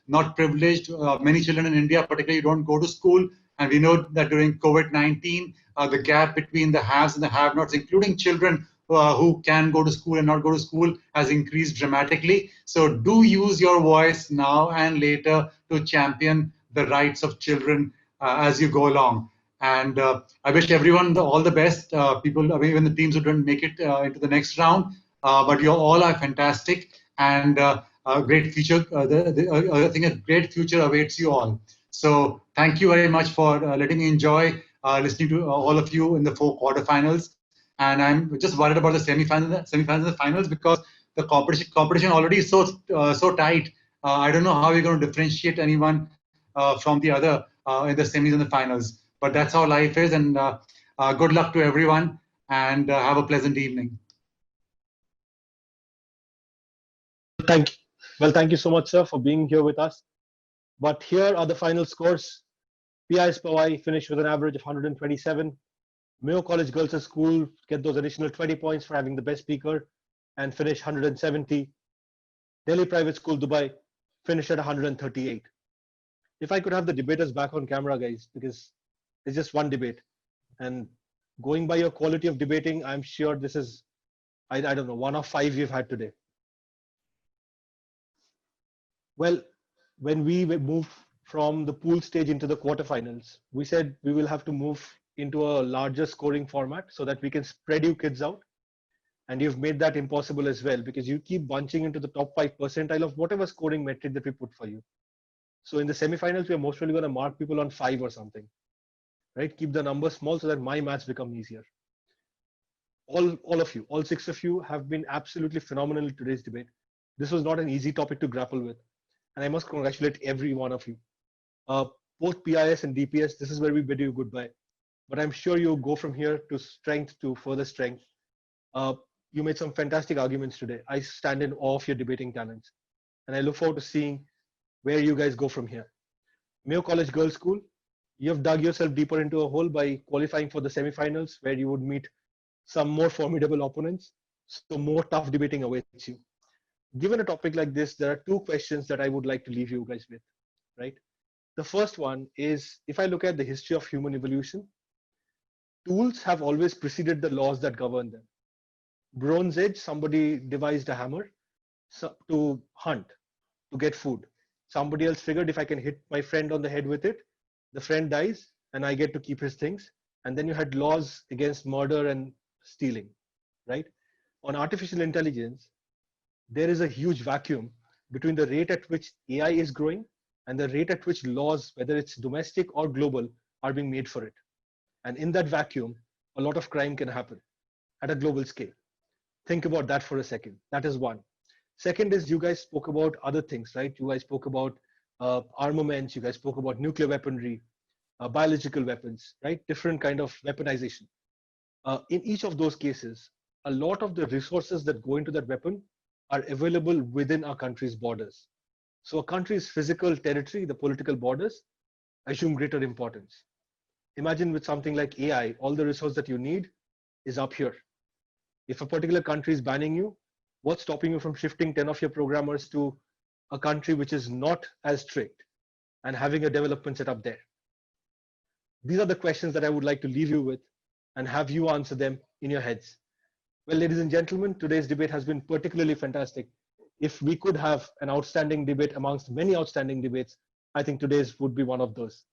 not privileged. Many children in India, particularly, don't go to school. And we know that during COVID-19, the gap between the haves and the have-nots, including children who can go to school and not go to school, has increased dramatically. So do use your voice now and later to champion the rights of children as you go along. And I wish everyone all the best. People, even the teams who didn't make it into the next round, but you all are fantastic, and a great future. I think a great future awaits you all. So thank you very much for letting me enjoy listening to all of you in the 4 quarterfinals. And I'm just worried about the semifinals and finals, because the competition already is so tight. I don't know how we're going to differentiate anyone from the other in the semis and the finals. But that's how life is, and good luck to everyone, and have a pleasant evening. Thank you so much, sir, for being here with us. But here are the final scores. PIS Powai finished with an average of 127. Mayo College Girls' School get those additional 20 points for having the best speaker and finish 170. Delhi Private School Dubai finished at 138. If I could have the debaters back on camera, guys, because it's just one debate. And going by your quality of debating, I'm sure this is, I don't know, 1 of 5 we've had today. Well, when we moved from the pool stage into the quarterfinals, we said we will have to move into a larger scoring format so that we can spread you kids out. And you've made that impossible as well, because you keep bunching into the top 5 percentile of whatever scoring metric that we put for you. So in the semifinals, we're most probably going to mark people on 5 or something, right? Keep the numbers small so that my maths become easier. All of you, all 6 of you have been absolutely phenomenal in today's debate. This was not an easy topic to grapple with. and I must congratulate every one of you. Both PIS and DPS, this is where we bid you goodbye. But I'm sure you'll go from here to strength to further strength. You made some fantastic arguments today. I stand in awe of your debating talents. And I look forward to seeing where you guys go from here. Mayo College Girls School, you have dug yourself deeper into a hole by qualifying for the semifinals, where you would meet some more formidable opponents. So more tough debating awaits you. Given a topic like this, there are two questions that I would like to leave you guys with, right? The first one is, if I look at the history of human evolution, tools have always preceded the laws that govern them. Bronze Age, somebody devised a hammer to hunt, to get food. Somebody else figured if I can hit my friend on the head with it, the friend dies and I get to keep his things. And then you had laws against murder and stealing, right? On artificial intelligence, there is a huge vacuum between the rate at which AI is growing and the rate at which laws, whether it's domestic or global, are being made for it. And in that vacuum, a lot of crime can happen at a global scale. Think about that for a second. That is one. Second is, you guys spoke about other things, right? You guys spoke about armaments, you guys spoke about nuclear weaponry, biological weapons, right? Different kind of weaponization. In each of those cases, a lot of the resources that go into that weapon are available within our country's borders. So a country's physical territory, the political borders, assume greater importance. Imagine with something like AI, all the resource that you need is up here. If a particular country is banning you, what's stopping you from shifting 10 of your programmers to a country which is not as strict and having a development set up there? These are the questions that I would like to leave you with and have you answer them in your heads. Well, ladies and gentlemen, today's debate has been particularly fantastic. If we could have an outstanding debate amongst many outstanding debates, I think today's would be one of those.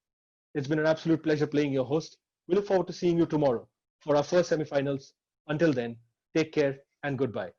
It's been an absolute pleasure playing your host. We look forward to seeing you tomorrow for our first semifinals. Until then, take care and goodbye.